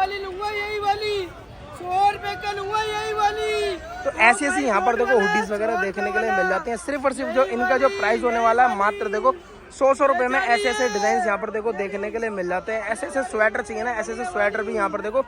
वाली लूंगा, यही वाली 100 रुपए का लूंगा, यही वाली। तो ऐसी ऐसी यहाँ पर देखो हुडीज वगैरह देखने के लिए मिल जाते हैं। सिर्फ और सिर्फ जो इनका जो प्राइस होने वाला है मात्र देखो 100 रुपए में ऐसे ऐसे डिजाइन यहाँ पर देखो देखने के लिए मिल जाते हैं। ऐसे ऐसे स्वेटर चाहिए ना, ऐसे ऐसे स्वेटर भी यहाँ पर देखो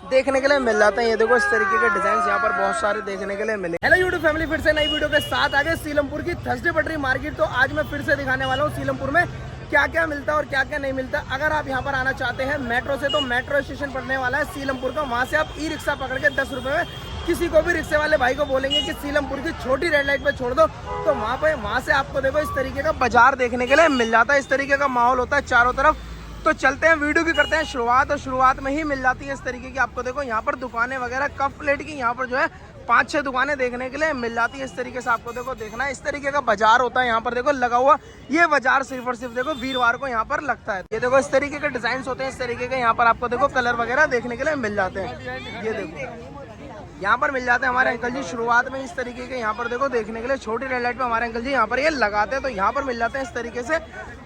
देखने के लिए मिल जाते हैं। ये देखो इस तरीके के डिजाइन यहाँ पर बहुत सारे देखने के लिए मिले। हेलो यूट्यूब फैमिली, फिर से नई वीडियो के साथ आगे सीलमपुर की थर्सडे पटरी मार्केट। तो आज मैं फिर से दिखाने वाला हूँ सीलमपुर में क्या क्या मिलता है और क्या क्या नहीं मिलता। अगर आप यहाँ पर आना चाहते हैं मेट्रो से, तो मेट्रो स्टेशन पड़ने वाला है सीलमपुर का। वहाँ से आप ई रिक्शा पकड़ के 10 रुपए में किसी को भी रिक्शे वाले भाई को बोलेंगे कि सीलमपुर की छोटी रेड लाइट पे छोड़ दो, तो वहाँ से आपको देखो इस तरीके का बाजार देखने के लिए मिल जाता है। इस तरीके का माहौल होता है चारों तरफ। तो चलते हैं, वीडियो की करते हैं शुरुआत। और शुरुआत में ही मिल जाती है इस तरीके की आपको देखो यहाँ पर दुकानें वगैरह कप प्लेट की यहाँ पर जो है 5-6 दुकानें देखने के लिए मिल जाती है। इस तरीके से आपको देखो देखना है। इस तरीके का बाजार होता है यहाँ पर देखो लगा हुआ। ये बाजार सिर्फ और सिर्फ देखो वीरवार को यहाँ पर लगता है। ये देखो इस तरीके के डिजाइन होते हैं। इस तरीके के यहाँ पर आपको देखो कलर वगैरह देखने के लिए मिल जाते हैं। ये देखो यहाँ पर मिल जाते हैं हमारे अंकल जी शुरुआत में इस तरीके के यहाँ पर देखो देखने के लिए छोटी रेड लाइट पे हमारे अंकल जी यहाँ पर ये लगाते हैं। तो यहाँ पर मिल जाते हैं इस तरीके से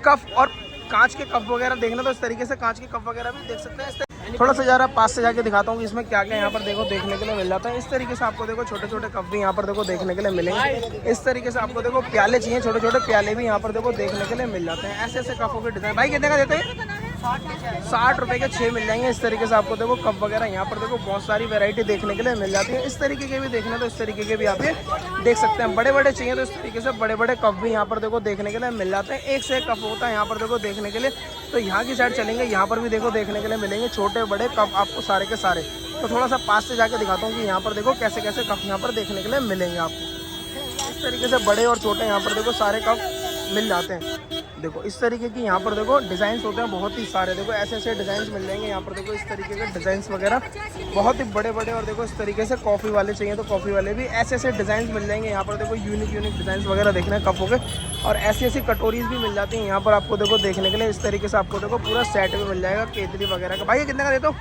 कप और कांच के कप वगैरह देखना, तो इस तरीके से कांच के कप वगैरह भी देख सकते हैं। थोड़ा सा जरा पास से जाके दिखाता हूँ कि इसमें क्या क्या यहाँ पर देखो देखने के लिए मिल जाता है। इस तरीके से आपको देखो छोटे छोटे कप भी यहाँ पर देखो देखने के लिए मिलेंगे। इस तरीके से आपको देखो प्याले चाहिए, छोटे छोटे प्याले भी यहाँ पर देखो देखने के लिए मिल जाते हैं। ऐसे ऐसे कपों के डिजाइन भाई कितने का देते हैं? 60 रुपए के 6 मिल जाएंगे। इस तरीके से आपको देखो कप वगैरह यहाँ पर देखो बहुत सारी वैरायटी देखने के लिए मिल जाती है। इस तरीके के भी देखना, तो इस तरीके के भी आप ये देख सकते हैं। बड़े बड़े चाहिए तो इस तरीके से बड़े बड़े कप भी यहाँ पर देखो देखने के लिए मिल जाते हैं। एक से एक कप होता है यहाँ पर देखो देखने के लिए। तो यहाँ की साइड चलेंगे, यहाँ पर भी देखो देखने के लिए मिलेंगे छोटे बड़े कप आपको सारे के सारे। तो थोड़ा सा पास से जाके दिखाता हूँ कि यहाँ पर देखो कैसे कैसे कप यहाँ पर देखने के लिए मिलेंगे आपको। इस तरीके से बड़े और छोटे यहाँ पर देखो सारे कप मिल जाते हैं। देखो इस तरीके की यहाँ पर देखो डिजाइन होते हैं बहुत ही सारे। देखो ऐसे ऐसे डिजाइन मिल जाएंगे यहाँ पर देखो इस तरीके के डिजाइन वगैरह बहुत ही बड़े बड़े। और देखो इस तरीके से कॉफी वाले चाहिए तो कॉफी वाले भी ऐसे ऐसे डिजाइन मिल जाएंगे यहाँ पर देखो। यूनिक यूनिक डिजाइन वगैरह देखना है कपों के। और ऐसी ऐसी कटोरीज भी मिल जाती हैं यहाँ पर आपको देखो देखने के लिए। इस तरीके से आपको देखो पूरा सेट भी मिल जाएगा केतली वगैरह का। भाई ये कितने का देते हो?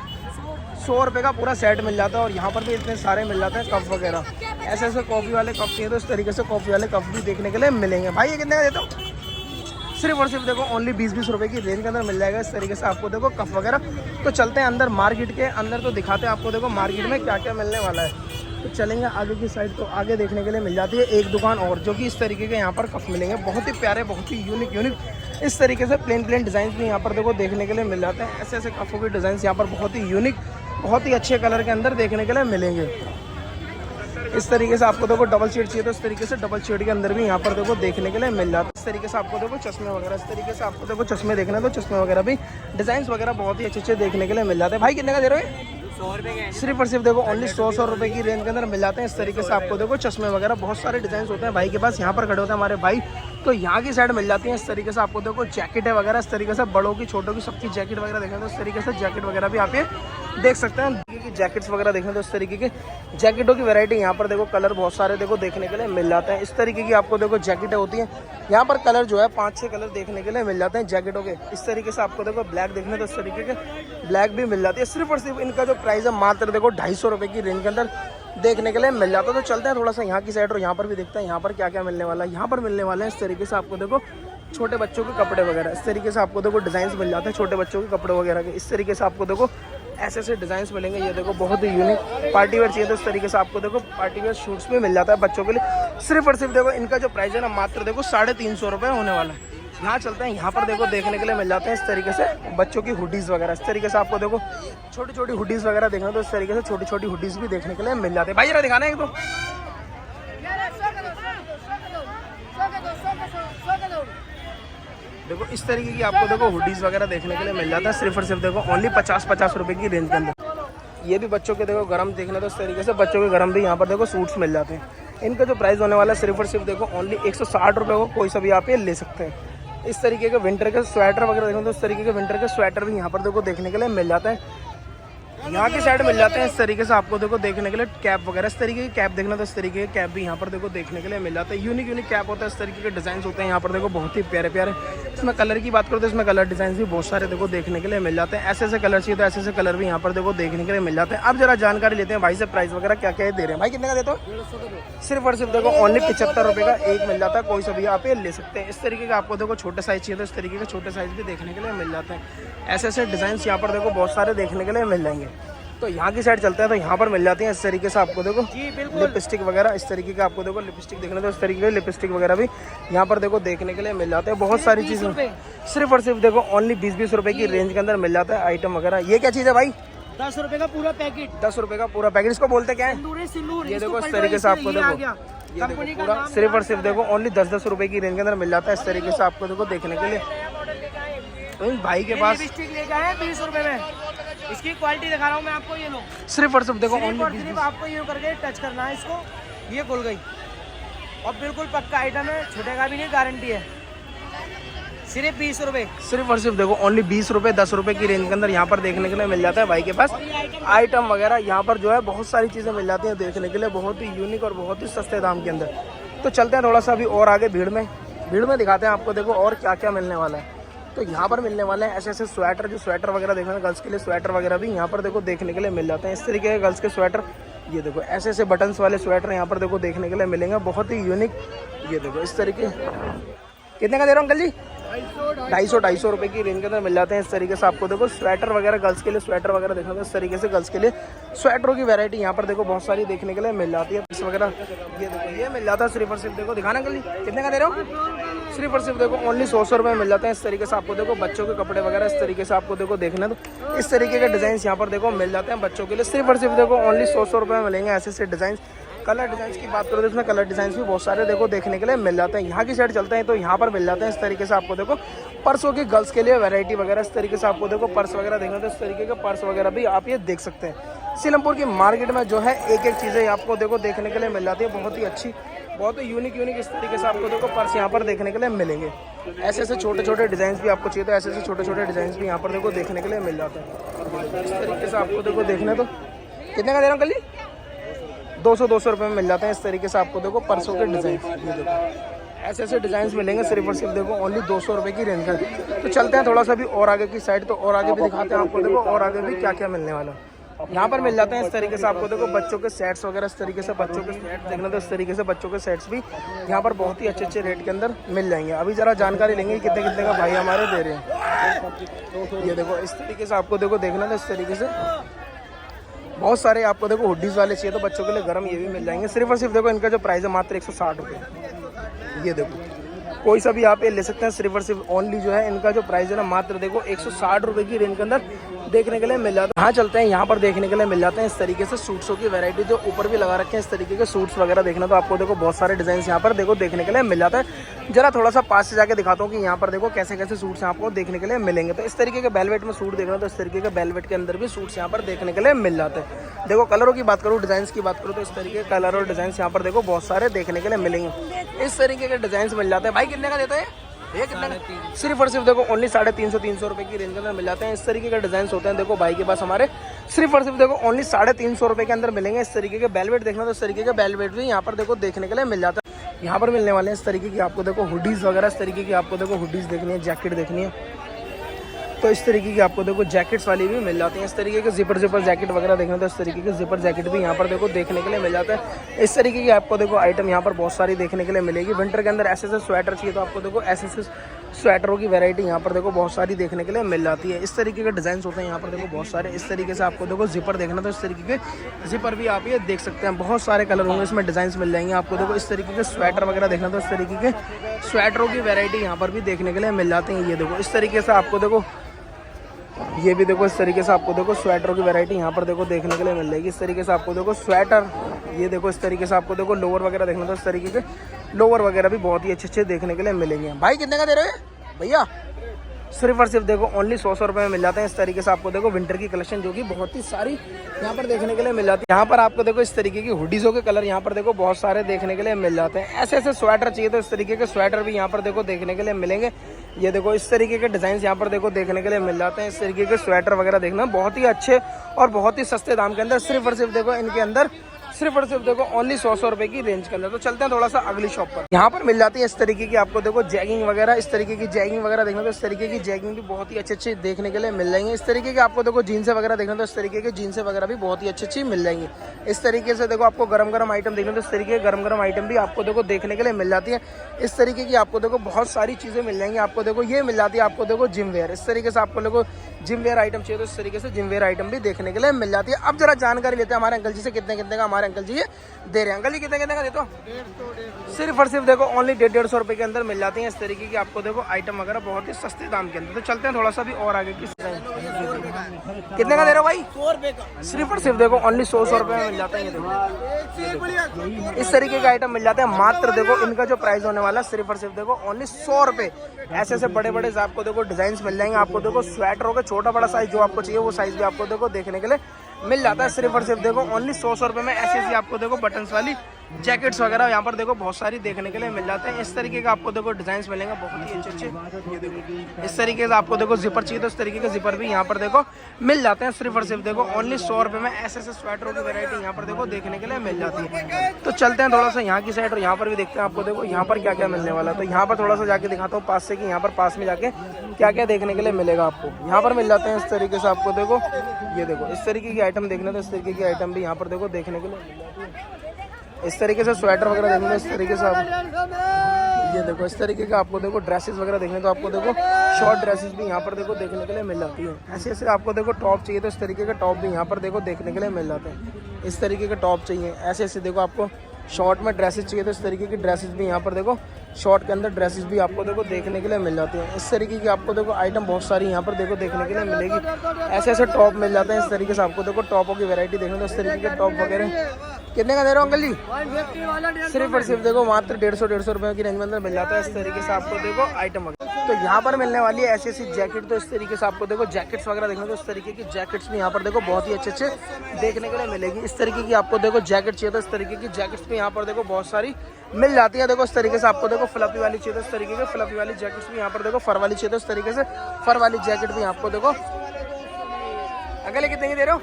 100 रुपये का पूरा सेट मिल जाता है। और यहाँ पर भी इतने सारे मिल जाते हैं कप वगैरह। ऐसे ऐसे कॉफ़ी वाले कप चाहिए तो इस तरीके से कॉफ़ी वाले कप भी देखने के लिए मिलेंगे। भाई ये कितने का देता हूँ? सिर्फ और सिर्फ देखो ओनली 20-20 रुपए की रेंज के अंदर मिल जाएगा। इस तरीके से आपको देखो कप वगैरह। तो चलते हैं अंदर मार्केट के अंदर, तो दिखाते हैं आपको देखो मार्केट में क्या क्या मिलने वाला है। तो चलेंगे आगे की साइड। तो आगे देखने के लिए मिल जाती है एक दुकान और, जो कि इस तरीके के यहाँ पर कप मिलेंगे बहुत ही प्यारे, बहुत ही यूनिक। इस तरीके से प्लेन डिजाइन भी यहाँ पर देखो देखने के लिए मिल जाते हैं। ऐसे ऐसे कपों के डिजाइन यहाँ पर बहुत ही यूनिक, बहुत ही अच्छे कलर के अंदर देखने के लिए मिलेंगे। इस तरीके से आपको देखो डबल शेड चाहिए तो इस तरीके से डबल शेड के अंदर भी यहाँ पर देखो देखने के लिए मिल जाता है। इस तरीके से आपको देखो चश्मे वगैरह, इस तरीके से आपको देखो चश्मे देखना है तो चश्मे वगैरह भी डिजाइन वगैरह बहुत ही अच्छे अच्छे देखने के लिए मिल जाते हैं। भाई कितने का दे रहे हो? 100 रुपए के। सिर्फ और सिर्फ देखो ओनली 100 रुपए की रेंज के अंदर मिल जाते हैं। इस तरीके से आपको देखो चश्मे वगैरह बहुत सारे डिजाइन होते हैं भाई के पास। यहाँ पर खड़े होते हैं हमारे भाई, तो यहाँ की साइड मिल जाती है। इस तरीके से आपको देखो जैकेट है वगैरह, इस तरीके से बड़ों की छोटों की सबकी जैकेट वगैरह देखना तो इस तरीके से जैकेट वगैरह भी आप ये देख सकते हैं। जैकेट्स वगैरह देखने तो इस तरीके के जैकेटों की वैरायटी यहाँ पर देखो कलर बहुत सारे देखो देखने के लिए मिल जाते हैं। इस तरीके की आपको देखो जैकेटें होती हैं यहाँ पर। कलर जो है 5-6 कलर देखने के लिए मिल जाते हैं जैकेटों के। इस तरीके से आपको देखो ब्लैक देखने तो इस तरीके के ब्लैक भी मिल जाती है। सिर्फ और सिर्फ इनका जो प्राइस है मात्र देखो 250 रुपये की रेंज के अंदर देखने के लिए मिल जाता है। तो चलते हैं थोड़ा सा यहाँ की साइड और यहाँ पर भी देखते हैं यहाँ पर क्या क्या मिलने वाला है। यहाँ पर मिलने वाले हैं इस तरीके से आपको देखो छोटे बच्चों के कपड़े वगैरह। इस तरीके से आपको देखो डिजाइन मिल जाते हैं छोटे बच्चों के कपड़े वगैरह के। इस तरीके से आपको देखो ऐसे ऐसे डिजाइन मिलेंगे। ये देखो बहुत ही यूनिक पार्टी वेयर चाहिए तो इस तरीके से आपको देखो पार्टी वेयर शूट्स भी मिल जाता है बच्चों के लिए। सिर्फ और सिर्फ देखो इनका जो प्राइस है ना मात्र देखो 350 रुपये होने वाला है। यहाँ चलते हैं, यहाँ पर देखो देखने के लिए मिल जाते हैं इस तरीके से बच्चों की हुडीज़ वगैरह। इस तरीके से आपको देखो छोटी छोटी हुडीज़ वगैरह देखना तो इस तरीके से छोटी छोटी हुडीज़ भी देखने के लिए मिल जाते हैं। भाई जरा दिखाना है तो देखो इस तरीके की आपको देखो हुडीज़ वगैरह देखने के लिए मिल जाता है। सिर्फ और सिर्फ देखो ओनली 50-50 रुपये की रेंज के अंदर। ये भी बच्चों के देखो गरम देखना तो इस तरीके से बच्चों के गरम भी यहाँ पर देखो सूट्स मिल जाते हैं। इनका जो प्राइस होने वाला है सिर्फ और सिर्फ देखो ओनली 160 रुपये को कोई सा भी आप ये ले सकते हैं। इस तरीके के विंटर के स्वेटर वगैरह देखो तो इस तरीके के विंटर के स्वेटर भी यहाँ पर देखो देखने के लिए मिल जाता है। यहाँ की साइड मिल जाते हैं इस तरीके से आपको देखो देखने के लिए कैप वगैरह। इस तरीके की कैप देखना तो इस तरीके के कैप भी यहाँ पर देखो देखने के लिए मिल जाता है। यूनिक यूनिक कैप होता है, इस तरीके के डिजाइन होते हैं यहाँ पर देखो बहुत ही प्यारे प्यारे। इसमें कलर की बात करो तो इसमें कलर डिजाइन भी बहुत सारे देखो देखने के लिए मिल जाते हैं। ऐसे ऐसे कलर चाहिए तो ऐसे ऐसे कलर भी यहाँ पर देखो देखने के लिए मिल जाते हैं। अब जरा जानकारी लेते हैं भाई से प्राइस वगैरह क्या क्या दे रहे हैं। भाई कितने का देते हो? सिर्फ और सिर्फ देखो ओनली 75 रुपये का एक मिल जाता है। कोई सा भी आप ये ले सकते हैं। इस तरीके का आपको देखो छोटे साइज चाहिए तो इस तरीके के छोटे साइज भी देखने के लिए मिल जाते हैं। ऐसे ऐसे डिजाइन यहाँ पर देखो बहुत सारे देखने के लिए मिल जाएंगे। तो यहाँ की साइड चलते हैं तो यहाँ पर मिल जाती है इस तरीके से आपको देखो जी बिल्कुल। लिपस्टिक वगैरह इस तरीके के आपको देखो लिपस्टिक देखने तो इस तरीके के लिपस्टिक वगैरह भी यहाँ पर देखो देखने के लिए मिल जाते हैं। बहुत सारी चीज़ें सिर्फ और सिर्फ देखो ओनली 20-20 रुपए की रेंज के अंदर मिल जाता है आइटम वगैरह। ये क्या चीज़ है भाई? 10 रुपए का पूरा पैकेट। 10 रुपए का पूरा पैकेट, इसको बोलते क्या है? ये देखो इस तरीके से आपको देखो ये देखो पूरा सिर्फ और सिर्फ देखो ओनली 10-10 रुपए की रेंज के अंदर मिल जाता है इस तरीके से आपको देखो देखने के लिए। तो इन भाई के पास लिपस्टिक लेकर है 20 रुपए में। इसकी क्वालिटी दिखा रहा हूँ मैं आपको, ये लो सिर्फ और सिर्फ देखो सिर्फ और ओनली सिर्फ आपको ये करके टच करना है इसको, ये खुल गई और बिल्कुल पक्का आइटम है, छूटेगा भी नहीं, गारंटी है। सिर्फ 20 रुपए, सिर्फ और सिर्फ देखो ओनली 20 रुपए 10 रुपए की रेंज के अंदर यहाँ पर देखने के लिए मिल जाता है भाई के पास आइटम वगैरह। यहाँ पर जो है बहुत सारी चीज़ें मिल जाती हैं देखने के लिए, बहुत ही यूनिक और बहुत ही सस्ते दाम के अंदर। तो चलते हैं थोड़ा सा अभी और आगे भीड़ में दिखाते हैं आपको देखो और क्या क्या मिलने वाला है। तो यहाँ पर मिलने वाले हैं ऐसे ऐसे स्वेटर, जो स्वेटर वगैरह देखना गर्ल्स के लिए स्वेटर वगैरह भी यहाँ पर देखो देखने के लिए मिल जाते हैं इस तरीके के गर्ल्स के स्वेटर। ये देखो ऐसे ऐसे बटन्स वाले स्वेटर यहाँ पर देखो देखने के लिए मिलेंगे, बहुत ही यूनिक। ये देखो इस तरीके, कितने का दे रहा हूँ अंकल जी? 250 रुपए की रेंज के अंदर मिल जाते हैं इस तरीके से आपको देखो स्वेटर वगैरह गर्ल्स के लिए स्वेटर वगैरह देखना तो इस तरीके से गर्ल्स के लिए स्वेटरों की वैरायटी यहाँ पर देखो बहुत सारी देखने के लिए मिल जाती है। पीस वगैरह ये देखो ये मिल जाता है सिर्फ और सिर्फ देखो, दिखाना अंकल जी कितने का दे रहे हो? सिर्फ और सिर्फ देखो ओनली 100 रुपए में मिल जाते हैं इस तरीके से आपको देखो बच्चों के कपड़े वगैरह इस तरीके से आपको देखो देखना तो इस तरीके के डिजाइन यहाँ पर देखो मिल जाते हैं बच्चों के लिए। सिर्फ और सिर्फ देखो ओनली 100 रुपए में मिलेंगे ऐसे ऐसे डिजाइन। कलर डिजाइन की बात करो तो इसमें कलर डिजाइन भी बहुत सारे देखो देखने के लिए मिल जाते हैं। यहाँ की साइड चलते हैं तो यहाँ पर मिल जाते हैं इस तरीके से आपको देखो पर्सों की गर्ल्स के लिए वैरायटी वगैरह इस तरीके से आपको देखो पर्स वगैरह देखना तो इस तरीके के पर्स वगैरह भी आप ये देख सकते हैं। सीलमपुर की मार्केट में जो है एक एक चीज़ें आपको देखो देखने के लिए मिल जाती है, बहुत ही अच्छी बहुत ही यूनिक इस तरीके से आपको देखो पर्स यहाँ पर देखने के लिए मिलेंगे। ऐसे ऐसे छोटे छोटे डिजाइन भी आपको चाहिए तो ऐसे ऐसे छोटे छोटे डिजाइन भी यहाँ पर देखो देखने के लिए मिल जाते हैं। इस तरीके से आपको देखो देखने तो कितने का दे रहा हूँ कल 200 रुपये में मिल जाते हैं इस तरीके से आपको देखो पर्सों के डिजाइन। ये देखो ऐसे ऐसे डिजाइन मिलेंगे सिर्फ और सिर्फ देखो ओनली 200 रुपये की रेंज का। तो चलते हैं थोड़ा सा भी और आगे की साइड, तो और आगे भी दिखाते हैं आपको देखो और आगे भी क्या क्या मिलने वाला। यहाँ पर मिल जाते हैं इस तरीके से आपको देखो बच्चों के सेट्स वगैरह इस तरीके से बच्चों के सेट देखना तो इस तरीके से बच्चों के सेट्स भी यहाँ पर बहुत ही अच्छे रेट के अंदर मिल जाएंगे। अभी जरा जानकारी लेंगे कितने कितने का भाई हमारे दे रहे हैं। ये देखो इस तरीके से आपको देखो देखना तो इस तरीके से बहुत सारे आपको देखो हुडीज वाले चाहिए तो बच्चों के लिए गर्म ये भी मिल जाएंगे। सिर्फ और सिर्फ देखो इनका जो प्राइस है मात्र 160 रुपये। ये देखो कोई सा भी आप ये ले सकते हैं, सिर्फ और सिर्फ ओनली जो है इनका जो प्राइस है ना मात्र देखो 160 रुपये की रेंज के अंदर देखने के लिए मिल जाता है। हाँ चलते हैं यहाँ पर देखने के लिए मिल जाते हैं इस तरीके से सूट्सों की वैरायटी जो ऊपर भी लगा रखे हैं इस तरीके के सूट्स वगैरह देखना तो आपको देखो बहुत सारे डिजाइन यहाँ पर देखो देखने के लिए मिल जाता है। जरा थोड़ा सा पास से जाके दिखाता हूँ कि यहाँ पर देखो कैसे कैसे सूट्स आपको देखने के लिए मिलेंगे। तो इस तरीके के बेलवेट में सूट देखना तो इस तरीके के बेलवेट के अंदर भी सूट्स यहाँ पर देखने के लिए मिल जाते हैं। देखो कलरों की बात करूँ डिजाइन की बात करूँ तो इस तरीके के कलर और डिजाइन यहाँ पर देखो बहुत सारे देखने के लिए मिलेंगे। इस तरीके के डिजाइन मिल जाते हैं। भाई कितने का देता है ये? कितना का? सिर्फ और सिर्फ देखो ओनली 350 रुपये की रेंज के अंदर मिल जाते हैं। इस तरीके के डिजाइन होते हैं देखो भाई के पास हमारे सिर्फ और सिर्फ देखो ओनली 350 रुपये के अंदर मिलेंगे। इस तरीके के बेलवेट देखना तो इस तरीके के बेलवेट भी यहाँ पर देखो देखने के लिए मिल जाता है। यहाँ पर मिलने वाले हैं इस तरीके की आपको देखो हुडीज वगैरह इस तरीके की आपको देखो हुडीज देखनी है, जैकेट देखनी है तो इस तरीके की आपको देखो जैकेट्स वाली भी मिल जाती हैं। इस तरीके के जिपर जैकेट वगैरह देखना तो इस तरीके के जिपर जैकेट भी यहाँ पर देखो देखने के लिए मिल जाता है। इस तरीके की आपको देखो आइटम यहाँ पर बहुत सारी देखने के लिए मिलेगी। विंटर के अंदर ऐसे ऐसे स्वेटर चाहिए तो आपको देखो ऐसे ऐसे स्वेटरों की वैरायटी यहाँ पर देखो बहुत सारी देखने के लिए मिल जाती है। इस तरीके के डिजाइन होते हैं यहाँ पर देखो बहुत सारे। इस तरीके से आपको देखो जिपर देखना तो इस तरीके के जिपर भी आप ये देख सकते हैं। बहुत सारे कलर होंगे इसमें, डिजाइन मिल जाएंगे आपको देखो। इस तरीके के स्वेटर वगैरह देखना तो इस तरीके के स्वेटरों की वैरायटी यहाँ पर भी देखने के लिए मिल जाती है। ये देखो इस तरीके से आपको देखो ये भी देखो इस तरीके से आपको देखो स्वेटरों की वैरायटी यहाँ पर देखो देखने के लिए मिल जाएगी। इस तरीके से आपको देखो स्वेटर, ये देखो इस तरीके से आपको देखो लोअर वगैरह देखना तो इस तरीके के लोअर वगैरह भी बहुत ही अच्छे देखने के लिए मिलेंगे। भाई कितने का दे रहे हो भैया? सिर्फ और सिर्फ देखो ओनली 100 रुपये में मिल जाते हैं। इस तरीके से आपको देखो विंटर की कलेक्शन जो कि बहुत ही सारी यहाँ पर देखने के लिए मिल जाती है। यहाँ पर आपको देखो इस तरीके की हुडीज़ों के कलर यहाँ पर देखो बहुत सारे देखने के लिए मिल जाते हैं। ऐसे ऐसे स्वेटर चाहिए तो इस तरीके के स्वेटर भी यहाँ पर देखो देखने के लिए मिलेंगे। ये देखो इस तरीके के डिजाइन यहाँ पर देखो देखने के लिए मिल जाते हैं। इस तरीके के स्वेटर वगैरह देखना बहुत ही अच्छे और बहुत ही सस्ते दाम के अंदर। सिर्फ और सिर्फ देखो इनके अंदर सिर्फ और सिर्फ देखो ओनली 100 रुपए की रेंज के अंदर। तो चलते हैं थोड़ा सा अगली शॉप पर। यहाँ पर मिल जाती है इस तरीके की आपको देखो जैगिंग वगैरह, इस तरीके की जैगिंग वगैरह देखना तो इस तरीके की जैगिंग भी बहुत ही अच्छे देखने के लिए मिल जाएंगे। इस तरीके के आपको देखो जीन्स वगैरह देखना तो इस तरीके के जीन्स वगैरह भी बहुत ही अच्छी मिल जाएंगी। इस तरीके से देखो आपको गरम गरम आइटम देखना तो इस तरीके के गरम आइटम भी आपको देखो देखने के लिए मिल जाती है। इस तरीके की आपको देखो बहुत सारी चीजें मिल जाएंगी। आपको देखो ये मिल जाती है आपको देखो जिम वेयर, इस तरीके से आपको देखो जिम वेयर आइटम चाहिए तो इस तरीके से जिम वेयर आइटम भी देखने के लिए मिल जाती है। अब जरा जानकारी लेते हैं हमारे अंकल जी से कितने का हमारे अंकल जी ये दे रहे हैं। अंकल जी कितने का देते हो? सिर्फ और सिर्फ देखो ओनली 150 रुपए के अंदर मिल जाती है इस तरीके की आपको देखो आइटम वगैरह बहुत ही सस्ते दाम के अंदर। तो चलते हैं थोड़ा सा भी और आगे की। कितने का दे रहे हो भाई? 100 रुपए का। सिर्फ और सिर्फ देखो ओनली 100 रुपए में मिल जाता है। ये देखो इस तरीके का आइटम मिल जाते हैं मात्र देखो इनका जो प्राइस होने वाला सिर्फ और सिर्फ देखो ओनली 100 रुपए। ऐसे बड़े बड़े आपको देखो डिजाइन मिल जाएंगे। आपको देखो स्वेटर होगा छोटा बड़ा साइज जो आपको चाहिए वो साइज भी आपको देखो देखने के लिए मिल जाता है। सिर्फ और सिर्फ देखो ओनली 100 रुपए में ऐसी आपको देखो बटन्स वाली जैकेट्स वगैरह यहाँ पर देखो बहुत सारी देखने के लिए मिल जाते हैं। इस तरीके का आपको देखो डिजाइन मिलेंगे बहुत ही अच्छे। ये देखो इस तरीके से आपको देखो जिपर चाहिए तो इस तरीके के जिपर भी यहाँ पर देखो मिल जाते हैं। सिर्फ और सिर्फ देखो ओनली 100 रुपए में ऐसे स्वेटरों की वैरायटी यहाँ पर देखो देखने के लिए मिल जाती है। तो चलते हैं थोड़ा सा यहाँ की साइड और यहाँ पर भी देखते हैं आपको देखो यहाँ पर क्या क्या मिलने वाला है। तो यहाँ पर थोड़ा सा जाके दिखाता हूँ पास से कि यहाँ पर पास में जाके क्या क्या देखने के लिए मिलेगा आपको। यहाँ पर मिल जाते हैं इस तरीके से आपको देखो ये देखो इस तरीके की आइटम देखने तो इस तरीके की आइटम भी यहाँ पर देखो देखने के लिए मिल जाती है। इस तरीके से स्वेटर वगैरह देखने इस तरीके से आप ये देखो इस तरीके का आपको देखो ड्रेसेस वगैरह देखने तो आपको देखो शॉर्ट ड्रेसेस भी यहाँ पर देखो देखने के लिए मिल जाती है। ऐसे आपको देखो टॉप चाहिए तो इस तरीके के टॉप भी यहाँ पर देखो देखने के लिए मिल जाते हैं। इस तरीके के टॉप चाहिए ऐसे देखो आपको शॉर्ट में ड्रेसेस चाहिए तो इस तरीके की ड्रेसेस भी यहाँ पर देखो शॉर्ट के अंदर ड्रेसेस भी आपको देखो देखने के लिए मिल जाती हैं। इस तरीके की आपको देखो आइटम बहुत सारी यहाँ पर देखो देखने के लिए मिलेगी। ऐसे टॉप मिल जाते हैं इस तरीके से आपको देखो टॉपों की वैरायटी देखने तो इस तरीके के टॉप वगैरह। कितने का दे रहे हो अंकल जी? 150 सिर्फ और सिर्फ देखो मात्र 150 रुपए की रेंज में अंदर मिल जाता है इस तरीके से आपको देखो आइटम वगैरह। तो यहाँ पर मिलने वाली है ऐसी जैकेट तो इस तरीके से आपको देखो जैकेट्स वगैरह देखने तो इस तरीके की जैकेट्स भी यहाँ पर देखो बहुत ही अच्छे देखने के लिए मिलेगी। इस तरीके की आपको देखो जैकेट चाहिए तो इस तरीके की जैकेट्स भी यहाँ पर देखो बहुत सारी मिल जाती है। देखो इस तरीके से आपको देखो फ्लफी वाली चाहिए तो इस तरीके के फ्लफी वाली जैकेट्स भी यहाँ पर देखो फर वाली चाहिए तो इस तरीके से फर वाली जैकेट भी आपको देखो अगले कितने की दे रहे हो?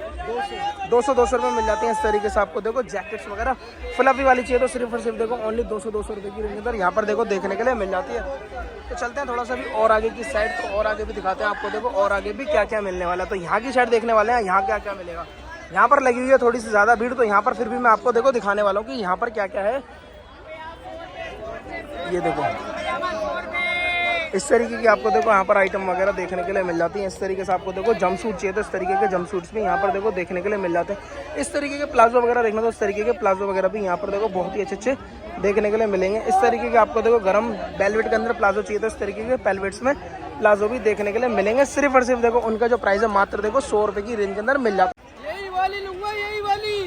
200 रुपए मिल जाती है इस तरीके से आपको देखो जैकेट्स वगैरह फ्लफी वाली चाहिए तो सिर्फ और सिर्फ देखो ओनली 200 रुपए की रेंज अंदर यहाँ पर देखो देखने के लिए मिल जाती है। तो चलते हैं थोड़ा सा भी और आगे की साइड तो और आगे भी दिखाते हैं आपको देखो और आगे भी क्या क्या मिलने वाला है। तो यहाँ की साइड देखने वाले हैं यहाँ क्या क्या मिलेगा। यहाँ पर लगी हुई है थोड़ी सी ज्यादा भीड़ तो यहाँ पर फिर भी मैं आपको देखो दिखाने वाला हूँ कि यहाँ पर क्या क्या है। ये देखो इस तरीके की आपको देखो यहाँ पर आइटम वगैरह देखने के लिए मिल जाती है। इस तरीके से आपको देखो जंप सूट चाहिए तो इस तरीके के जंप सूट्स भी यहाँ पर देखो देखने के लिए मिल जाते हैं। इस तरीके के प्लाजो वगैरह देखना तो इस तरीके के प्लाजो वगैरह भी यहाँ पर देखो बहुत ही अच्छे देखने के लिए मिलेंगे। इस तरीके के आपको देखो गरम वेलवेट के अंदर प्लाजो चाहिए तो इस तरीके के वेलवेट्स में प्लाजो भी देखने के लिए मिलेंगे। सिर्फ और सिर्फ देखो उनका जो प्राइस है मात्र देखो 100 रुपए की रेंज के अंदर मिल जाता है। यही वाली लूंगा, यही वाली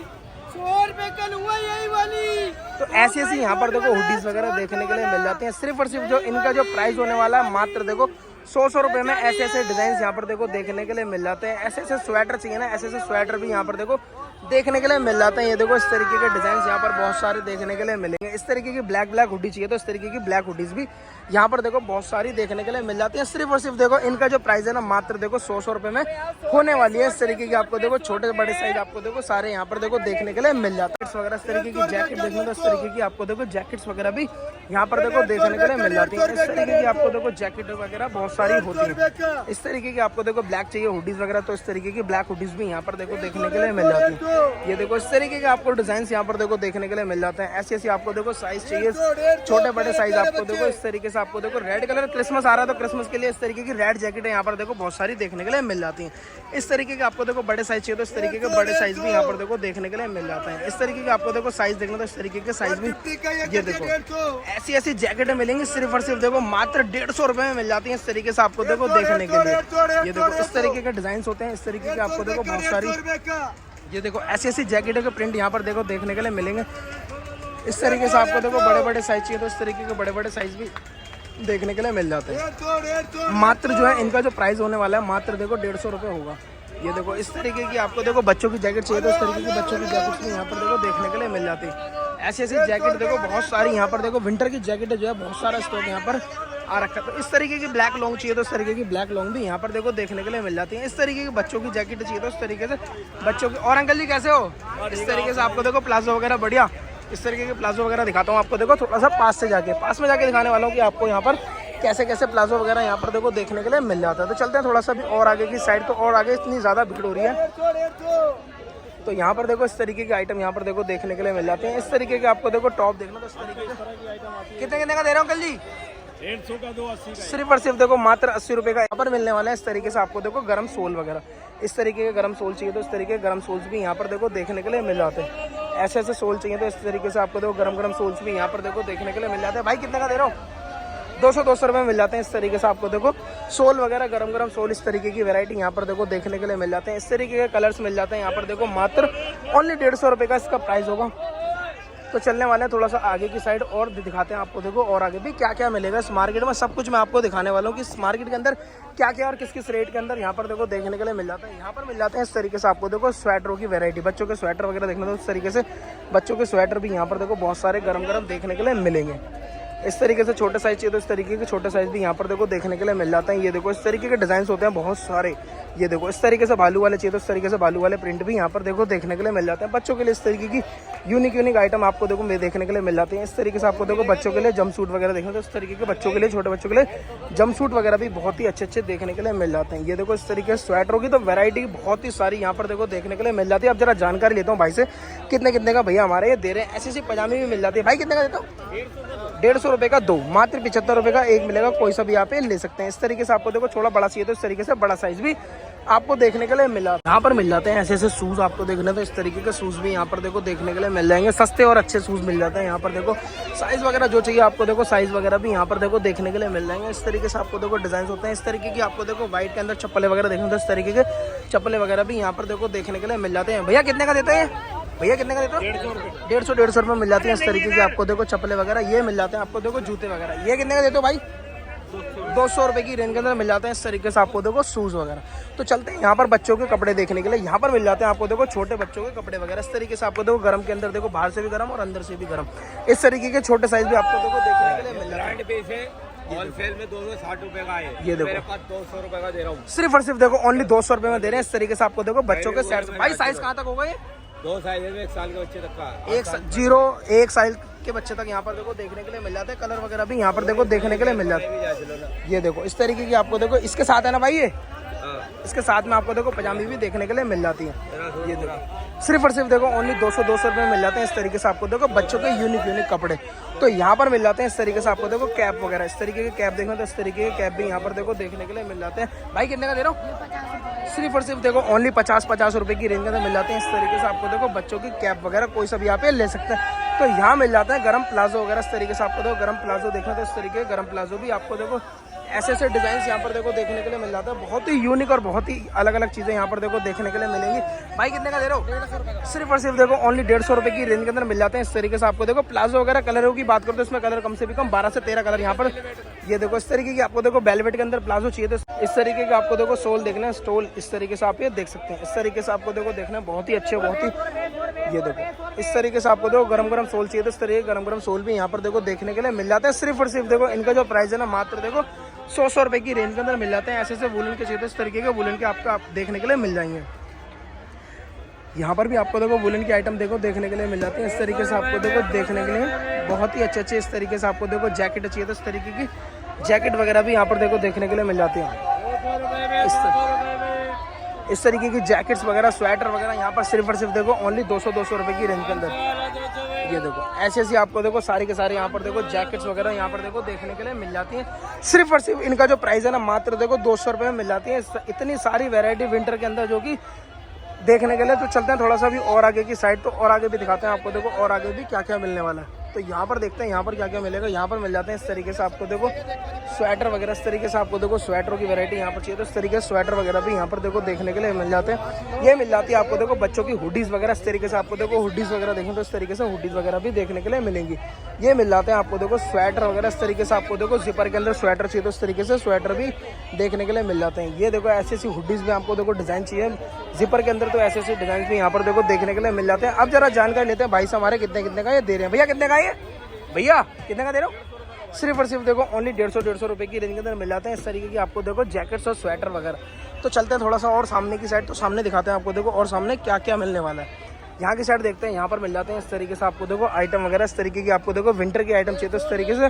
100 रुपए का लूंगा, यही वाली। तो ऐसी यहाँ पर देखो हुडीज वगैरह देखने के लिए मिल जाते हैं। सिर्फ और सिर्फ जो इनका जो प्राइस होने वाला है मात्र देखो 100 रुपए में ऐसे डिजाइन यहाँ पर देखो देखने के लिए मिल जाते हैं। ऐसे स्वेटर चाहिए ना ऐसे स्वेटर भी यहाँ पर देखो देखने के लिए मिल जाते हैं। ये देखो इस तरीके के डिजाइन यहाँ पर बहुत सारे देखने के लिए मिलेंगे। इस तरीके की ब्लैक हुडी चाहिए तो इस तरीके की ब्लैक हुडीज भी यहाँ पर देखो बहुत सारी देखने के लिए मिल जाती है। सिर्फ और सिर्फ देखो इनका जो प्राइस है ना मात्र देखो 100 रुपए में होने वाली है। इस तरीके की आपको देखो छोटे बड़े साइज आपको देखो सारे यहाँ पर देखो देखने के लिए मिल जाते हैं वगैरह। इस तरीके की जैकेट देखने तो इस तरीके की आपको देखो जैकेट्स वगैरह भी यहाँ पर देखो देखने के लिए मिल जाती है। इस तरीके की आपको देखो जैकेट वगैरह बहुत सारी होती है। इस तरीके की आपको देखो ब्लैक चाहिए हुडीज वगैरह तो इस तरीके की ब्लैक हुडीज भी यहाँ पर देखो देखने के लिए मिल जाती है। ये देखो इस तरीके के आपको डिजाइन यहाँ पर देखो देखने के लिए मिल जाते हैं। ऐसी आपको देखो साइज चाहिए छोटे बड़े साइज आपको देखो इस तरीके से आपको देखो रेड कलर क्रिसमस आ रहा है तो क्रिसमस के लिए इस तरीके की रेड जैकेट यहाँ पर देखो बहुत सारी देखने के लिए मिल जाती है। इस तरीके के आपको देखो बड़े साइज चाहिए तो इस तरीके के बड़े साइज भी यहाँ पर देखो देखने के लिए मिल जाते हैं। इस तरीके के आपको देखो साइज देखना तो इस तरीके के साइज भी ये देखो ऐसी जैकेटें मिलेंगी सिर्फ और सिर्फ देखो मात्र 150 रुपए में मिल जाती है। इस तरीके से आपको देखो देखने के लिए ये देखो इस तरीके के डिजाइन होते हैं। इस तरीके के आपको देखो बहुत सारी ये देखो ऐसी जैकेटों के प्रिंट यहाँ पर देखो देखने के लिए मिलेंगे। इस तरीके से आपको देखो बड़े बड़े साइज चाहिए तो इस तरीके के बड़े बड़े साइज भी देखने के लिए मिल जाते हैं। मात्र जो है इनका जो प्राइस होने वाला है मात्र देखो 150 रुपए होगा। ये देखो इस तरीके की आपको देखो बच्चों की जैकेट चाहिए तो इस तरीके की बच्चों की जैकेट भी यहाँ पर देखो देखने के लिए मिल जाती है। ऐसी जैकेट देखो बहुत सारी यहाँ पर देखो विंटर की जैकेट जो है बहुत सारा स्टॉक यहाँ पर आ रखा है। तो इस तरीके की ब्लैक लॉन्ग चाहिए तो इस तरीके की ब्लैक लॉन्ग भी यहाँ पर देखो देखने के लिए मिल जाती है। इस तरीके की बच्चों की जैकेट चाहिए तो इस तरीके से बच्चों की। और अंकल जी कैसे हो? इस तरीके से आपको देखो प्लाजो वगैरह बढ़िया, इस तरीके के प्लाजो वगैरह दिखाता हूँ आपको। देखो थोड़ा सा पास में जाके दिखाने वाला हूँ कि आपको यहाँ पर कैसे कैसे प्लाजो वगैरह यहाँ पर देखो देखने के लिए मिल जाता है। तो चलते हैं थोड़ा सा भी और आगे की साइड। तो और आगे इतनी ज़्यादा भीड़ हो रही है, तो यहाँ पर देखो इस तरीके के आइटम यहाँ पर देखो देखने के लिए मिल जाते हैं। इस तरीके के आपको देखो टॉप देखना, तो इस तरीके के कितने का दे रहा हूँ कल जी? 150 का 2 80 का। सिर्फ और सिर्फ देखो मात्र 80 रुपये का यहाँ पर मिलने वाला है। इस तरीके से आपको देखो गरम सोल वगैरह, इस तरीके के गरम सोल चाहिए तो इस तरीके के गरम सोल्स भी यहाँ पर देखो देखने के लिए मिल जाते हैं। ऐसे ऐसे सोल चाहिए तो इस तरीके से आपको देखो गरम गरम सोल्स भी यहाँ पर देखो देखने के लिए मिल जाते हैं। भाई कितने का दे रहा हूँ? 200 रुपये में मिल जाते हैं। इस तरीके से आपको देखो सोल वगैरह गरम गरम सोल, इस तरीके की वैरायटी यहाँ पर देखो देखने के लिए मिल जाते हैं। इस तरीके के कलर्स मिल जाते हैं यहाँ पर देखो मात्र ओनली 150 रुपये का इसका प्राइस होगा। तो चलने वाले हैं थोड़ा सा आगे की साइड और दिखाते हैं आपको देखो और आगे भी क्या क्या मिलेगा इस मार्केट में। सब कुछ मैं आपको दिखाने वाला हूँ कि इस मार्केट के अंदर क्या क्या और किस किस रेट के अंदर यहाँ पर देखो देखने के लिए मिल जाता है। यहाँ पर मिल जाते हैं इस तरीके से आपको देखो स्वेटरों की वैरायटी, बच्चों के स्वेटर वगैरह देखना, तो इस तरीके से बच्चों के स्वेटर भी यहाँ पर देखो बहुत सारे गरम गरम देखने के लिए मिलेंगे। इस तरीके से छोटे साइज चाहिए तो इस तरीके के छोटे साइज भी यहाँ पर देखो देखने के लिए मिल जाते हैं। ये देखो इस तरीके के डिजाइन होते हैं बहुत सारे। ये देखो इस तरीके से भालू वाले चाहिए तो इस तरीके से भालू वाले प्रिंट भी यहाँ पर देखो देखने के लिए मिल जाते हैं। बच्चों के लिए इस तरीके की यूनिक आइटम आपको देखो देखने के लिए मिल जाते हैं। इस तरीके से आपको देखो बच्चों के लिए जंप सूट वगैरह देखने, तो इस तरीके के बच्चों के लिए, छोटे बच्चों के लिए जंप सूट वगैरह भी बहुत ही अच्छे देखने के लिए मिल जाते हैं। ये देखो इस तरीके से स्वेटरों की तो वैरायटी बहुत ही सारी यहाँ पर देखो देखने के लिए मिल जाती है। अब जरा जानकारी लेता हूँ भाई से कितने का भैया हमारे ये दे रहे हैं। ऐसी पजामे भी मिल जाती है। भाई कितने का देता हूँ? 150 रुपये का 2, मात्र 75 रुपये का एक मिलेगा। कोई सा भी आप ले सकते हैं। इस तरीके से आपको देखो थोड़ा बड़ा चाहिए तो इस तरीके से बड़ा साइज भी आपको देखने के लिए मिला। यहाँ पर मिल जाते हैं ऐसे ऐसे शूज आपको देखने, तो इस तरीके के शूज भी यहाँ पर देखो देखने के लिए मिल जाएंगे। सस्ते और अच्छे शूज मिल जाते हैं यहाँ पर देखो। साइज वगैरह जो चाहिए आपको देखो साइज वगैरह भी यहाँ पर देखो देखने के लिए मिल जाएंगे। इस तरीके से आपको देखो डिजाइन होते हैं। इस तरीके की आपको देखो व्हाइट के अंदर चप्पलें वगैरह देखने, तो इस तरीके के चप्पलें वगैरह भी यहाँ पर देखो देखने के लिए मिल जाते हैं। भैया कितने का देते हैं? भैया कितने का देते हो? 150 रुपये मिल जाती है। इस तरीके की आपको देखो चप्पलें वगैरह ये मिल जाते हैं। आपको देखो जूते वगैरह ये कितने का देते हो भाई? 200 रुपये की रेंज के अंदर मिल जाते हैं। इस तरीके से आपको देखो शूज वगैरह। तो चलते हैं यहाँ पर बच्चों के कपड़े देखने के लिए। यहाँ पर मिल जाते हैं आपको देखो छोटे बच्चों के कपड़े वगैरह। इस तरीके से आपको देखो गर्म के अंदर देखो बाहर से भी गर्म और अंदर से भी गर्म, इस तरीके के छोटे साइज भी आपको देखो देखने के लिए मिल जाते हैं। होलसेल में 260 रुपए का है, ये देखो मेरे पास 200 रुपए का दे रहा हूँ। सिर्फ और सिर्फ देखो ओनली 200 रुपये में दे रहे हैं। इस तरीके से आपको देखो बच्चों के सेट। भाई साइज कहाँ तक होगा ये? 2 साइज में 1 साल के बच्चे तक का, 1 साल के बच्चे तक यहाँ पर देखो देखने के लिए मिल जाते हैं। कलर वगैरह भी यहाँ पर देखो देखने के लिए मिल जाते हैं। ये देखो इस तरीके की आपको देखो इसके साथ है ना भाई, ये इसके साथ में आपको देखो पजामी भी देखने के लिए मिल जाती है। ये देखो सिर्फ और सिर्फ देखो ओनली 200 रुपये मिल जाते हैं। इस तरीके से आपको देखो बच्चों के यूनिक कपड़े तो यहाँ पर मिल जाते हैं। इस तरीके से आपको देखो कैप वगैरह, इस तरीके के कैप देखना, तो इस तरीके के कैप भी यहाँ पर देखो देखने के लिए मिल जाते हैं। भाई कितने का दे रहा हूँ? सिर्फ और सिर्फ देखो ओनली 50 रुपये की रेंज के अंदर मिल जाते हैं। इस तरीके से आपको देखो बच्चों की कैप वगैरह कोई सा भी यहाँ पे ले सकते हैं। तो यहाँ मिल जाता है गरम प्लाजो वगैरह। इस तरीके से आपको देखो गरम प्लाजो देखना, तो इस तरीके के गरम प्लाजो भी आपको देखो ऐसे ऐसे डिजाइन यहाँ पर देखो देखने के लिए मिल जाता है। बहुत ही यूनिक और बहुत ही अलग अलग चीजें यहाँ पर देखो देखने के लिए मिलेंगी। भाई कितने का दे रहे हो? 150 रुपये का। सिर्फ और सिर्फ देखो ओनली 150 रुपये की रेंज के अंदर मिल जाते हैं। इस तरीके से आपको देखो प्लाजो वगैरह। कलरों की बात करो तो इसमें कलर कम से भी कम 12 से 13 कलर यहाँ पर। ये देखो इस तरीके की आपको देखो वेलवेट के अंदर प्लाजो चाहिए तो इस तरीके का आपको देखो सोल देखना है, स्टोल इस तरीके से आप ये देख सकते हैं। इस तरीके से आपको देखो देखना बहुत ही अच्छे, बहुत ही। ये देखो इस तरीके से आपको देखो गरम गरम सोल चाहिए तो इस तरीके गरम गरम सोल भी यहाँ पर देखो देखने के लिए मिल जाता है। सिर्फ और सिर्फ देखो इनका जो प्राइस है ना मात्र देखो 100 रुपये की रेंज के अंदर मिल जाते हैं। ऐसे ऐसे वुलन के चाहिए तो इस तरीके के वुलन के आपको देखने के लिए मिल जाएंगे। यहाँ पर भी आपको देखो वुलन की आइटम देखो देखने के लिए मिल जाती है। इस तरीके से आपको देखो देखने के लिए बहुत ही अच्छे इस तरीके से आपको देखो जैकेट चाहिए तो इस तरीके की जैकेट वगैरह भी यहाँ पर देखो देखने के लिए मिल जाती है। इस तरीके की जैकेट्स वगैरह स्वेटर वगैरह यहाँ पर सिर्फ और सिर्फ देखो ओनली 200 रुपये की रेंज के अंदर। ये देखो ऐसी ऐसी आपको देखो सारी के सारे यहाँ पर देखो जैकेट्स वगैरह यहाँ पर देखो देखने के लिए मिल जाती हैं। सिर्फ और सिर्फ इनका जो प्राइस है ना मात्र देखो 200 रुपये में मिल जाती है। इतनी सारी वैरायटी विंटर के अंदर जो कि देखने के लिए। तो चलते हैं थोड़ा सा भी और आगे की साइड, तो और आगे भी दिखाते हैं आपको देखो और आगे भी क्या क्या मिलने वाला है। तो यहाँ पर देखते हैं यहाँ पर क्या क्या मिलेगा। यहाँ पर मिल जाते हैं इस तरीके से आपको देखो स्वेटर वगैरह। इस तरीके से आपको देखो स्वेटरों की वैरायटी यहाँ पर चाहिए तो इस तरीके से स्वेटर वगैरह भी यहाँ पर देखो देखने के लिए मिल जाते हैं। ये मिल जाती है आपको देखो बच्चों की हुडीज वगैरह। इस तरीके से आपको देखो हुडीज वगैरह देखें तो इस तरीके से हुडीज वगैरह भी देखने के लिए मिलेंगी। ये मिल जाते हैं आपको देखो स्वेटर वगैरह। इस तरीके से आपको देखो जिपर के अंदर स्वेटर चाहिए तो इस तरीके से स्वेटर भी देखने के लिए मिल जाते हैं। ये देखो ऐसी ऐसी हुडीज भी आपको देखो डिजाइन चाहिए जिपर के अंदर, तो ऐसे ऐसे डिजाइन भी यहाँ पर देखो देखने के लिए मिल जाते हैं। अब जरा जानकारी लेते हैं भाई से हमारे कितने का ये दे रहे हैं। भैया कितने का ये? भैया कितने का दे रहे हो? सिर्फ और सिर्फ देखो ओनली 150 रुपए की रेंज के अंदर मिल जाते हैं इस तरीके की आपको देखो जैकेट्स और स्वेटर वगैरह। तो चलते हैं थोड़ा सा और सामने की साइड, तो सामने दिखाते हैं आपको देखो और सामने क्या क्या मिलने वाला है। यहाँ की साइड देखते हैं, यहाँ पर मिल जाते हैं इस तरीके से आपको देखो आइटम वगैरह इस तरीके की आपको देखो विंटर की आइटम चाहिए तो इस तरीके से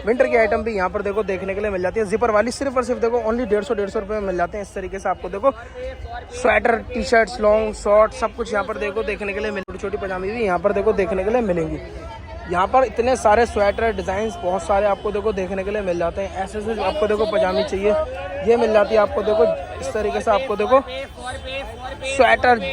विंटर की आइटम भी यहाँ पर देखो देखने के लिए मिल जाती है जिपर वाली। सिर्फ और सिर्फ देखो ओनली 150 रुपये में मिल जाते हैं इस तरीके से आपको देखो sweater, T shirts, long short सब कुछ यहाँ पर देखो देखने के लिए छोटी छोटी पजामी भी यहाँ पर देखो देखने के लिए मिलेंगी। यहाँ पर इतने सारे स्वेटर डिजाइन बहुत सारे आपको देखो देखने के लिए मिल जाते हैं। ऐसे से आपको देखो पजामी चाहिए ये मिल जाती है आपको देखो इस तरीके से आपको देखो स्वेटर,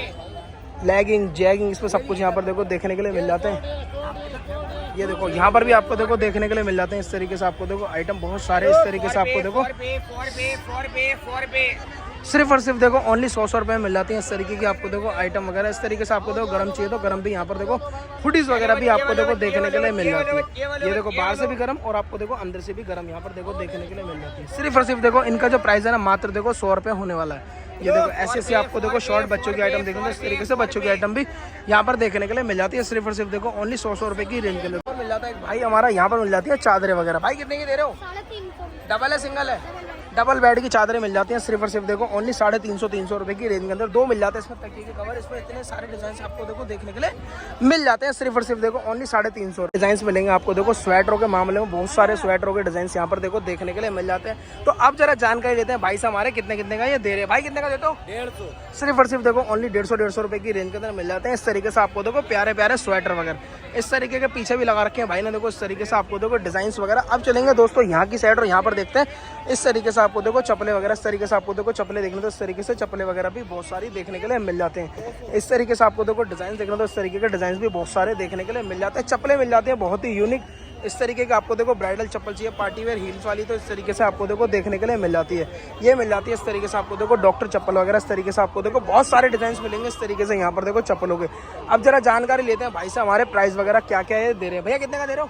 लेगिंग, जैगिंग, इसमें सब कुछ यहाँ पर देखो देखने के लिए मिल जाते हैं। ये देखो यहाँ पर भी आपको देखो देखने के लिए मिल जाते हैं इस तरीके से आपको देखो आइटम बहुत सारे इस तरीके से आपको देखो सिर्फ और सिर्फ देखो ओनली 100 रुपये में मिल जाती है इस तरीके की आपको देखो आइटम वगैरह। इस तरीके से आपको देखो गर्म चाहिए तो गर्म भी यहाँ पर देखो हुडीज वगैरह भी आपको देखो देखने के लिए मिल जाती है। ये देखो बाहर से भी गर्म और आपको देखो अंदर से भी गर्म यहाँ पर देखो देखने के लिए मिल जाती है। सिर्फ और सिर्फ देखो इनका जो प्राइस है ना मात्र देखो 100 रुपये होने वाला है। ये देखो ऐसे ऐसे आपको देखो शॉर्ट बच्चों की आइटम देखो इस तरीके से बच्चों की आइटम भी यहाँ पर देखने के लिए मिल जाती है। सिर्फ और सिर्फ देखो ओनली 100 रुपये की रेंज के लिए मिल जाता है। एक भाई हमारा यहाँ पर मिल जाती है चादरें वगैरह। भाई कितने की दे रहे हो? 350। डबल है सिंगल है? डबल बेड की चादरें मिल जाती हैं सिर्फ और सिर्फ देखो ओनली 350 रुपए की रेंज के अंदर दो मिल जाते हैं। इसमें तकिए के कवर, इसमें इतने सारे डिजाइन आपको देखो देखने के लिए मिल जाते हैं। सिर्फ और सिर्फ देखो ओनली 350 डिजाइन मिलेंगे आपको देखो। स्वेटरों के मामले में बहुत सारे स्वेटरों के डिजाइन यहाँ पर देखो देखने के लिए मिल जाते हैं। तो अब जरा जानकारी लेते हैं भाई से हमारे कितने कितने का ये दे रहे हैं। भाई कितने का देते हो? 150। सिर्फ और सिर्फ देखो ओनली 150 रुपए की रेंज के अंदर मिल जाते हैं। इस तरीके से आपको देखो प्यारे प्यारे स्वेटर वगैरह इस तरीके के पीछे भी लगा रखे हैं भाई ने देखो इस तरीके से आपको देखो डिजाइन वगैरह। अब चलेंगे दोस्तों यहाँ की साइड और यहाँ पर देखते हैं इस तरीके से आपको देखो चप्पलें वगैरह इस तरीके से आपको देखो चप्पलें देखने तो इस तरीके से चप्पलें वगैरह भी बहुत सारी देखने के लिए मिल जाते हैं। इस तरीके से आपको देखो डिजाइन देखना तो इस तरीके के डिजाइन भी बहुत सारे देखने के लिए मिल जाते हैं। चप्पलें मिल जाती हैं बहुत ही यूनिक इस तरीके के आपको देखो ब्राइडल चप्पल चाहिए पार्टी वेयर हील्स वाली तो इस तरीके से आपको देखो देखने के लिए मिल जाती है। ये मिल जाती है इस तरीके से आपको देखो डॉक्टर चप्पल वगैरह इस तरीके से आपको देखो बहुत सारे डिजाइन मिलेंगे इस तरीके से यहाँ पर देखो चप्पलों के। अब जरा जानकारी लेते हैं भाई से हमारे प्राइस वगैरह क्या क्या है दे रहे हैं। भैया कितने का दे रहे हो?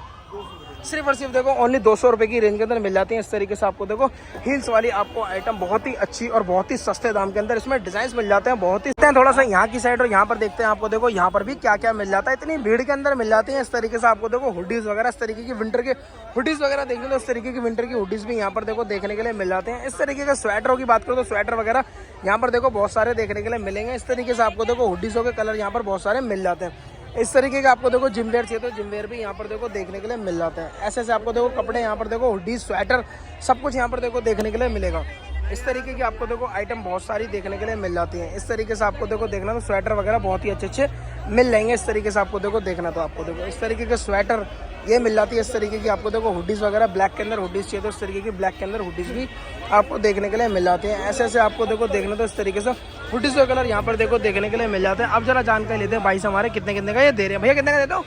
सिर्फ और सिर्फ देखो ओनली 200 रुपए की रेंज के अंदर मिल जाती है इस तरीके से आपको देखो हील्स वाली आपको आइटम बहुत ही अच्छी और बहुत ही सस्ते दाम के अंदर इसमें डिजाइन मिल जाते हैं बहुत ही। थोड़ा सा यहाँ की साइड और यहाँ पर देखते हैं आपको देखो यहाँ पर भी क्या क्या मिल जाता है। इतनी भीड़ के अंदर मिल जाती है इस तरीके से आपको देखो हुडीज वगैरह इस तरीके की विंटर के हुडीज वगैरह देखने तो इस तरीके की विंटर की हुडीज भी यहाँ पर देखो देखने के लिए मिल जाते हैं। इस तरीके के स्वेटरों की बात करो तो स्वेटर वगैरह यहाँ पर देखो बहुत सारे देखने के लिए मिलेंगे। इस तरीके से आपको देखो हुडीजों के कलर यहाँ पर बहुत सारे मिल जाते हैं। इस तरीके का आपको देखो जिम वेयर चाहिए तो जिम वेयर भी यहाँ पर देखो देखने के लिए मिल जाता है। ऐसे ऐसे आपको देखो कपड़े यहाँ पर देखो हुडी, स्वेटर सब कुछ यहाँ पर देखो देखने के लिए मिलेगा। इस तरीके की आपको देखो आइटम बहुत सारी देखने के लिए मिल जाती हैं। इस तरीके से आपको देखो देखना तो स्वेटर वगैरह बहुत ही अच्छे अच्छे मिल जाएंगे। इस तरीके से आपको देखो देखना तो आपको देखो इस तरीके के स्वेटर ये मिल जाती है। इस तरीके की आपको देखो हुडीज वगैरह ब्लैक के अंदर हुडीज चाहिए तो इस तरीके की ब्लैक के अंदर हुडीज भी आपको देखने के लिए मिल जाती हैं। ऐसे ऐसे आपको देखो देखना तो इस तरीके से हुडीज का कलर यहाँ पर देखो देखने के लिए मिल जाते हैं। अब जरा जानकारी लेते हैं भाई से हमारे कितने कितने का ये दे रहे हैं। भैया कितने का देते हो?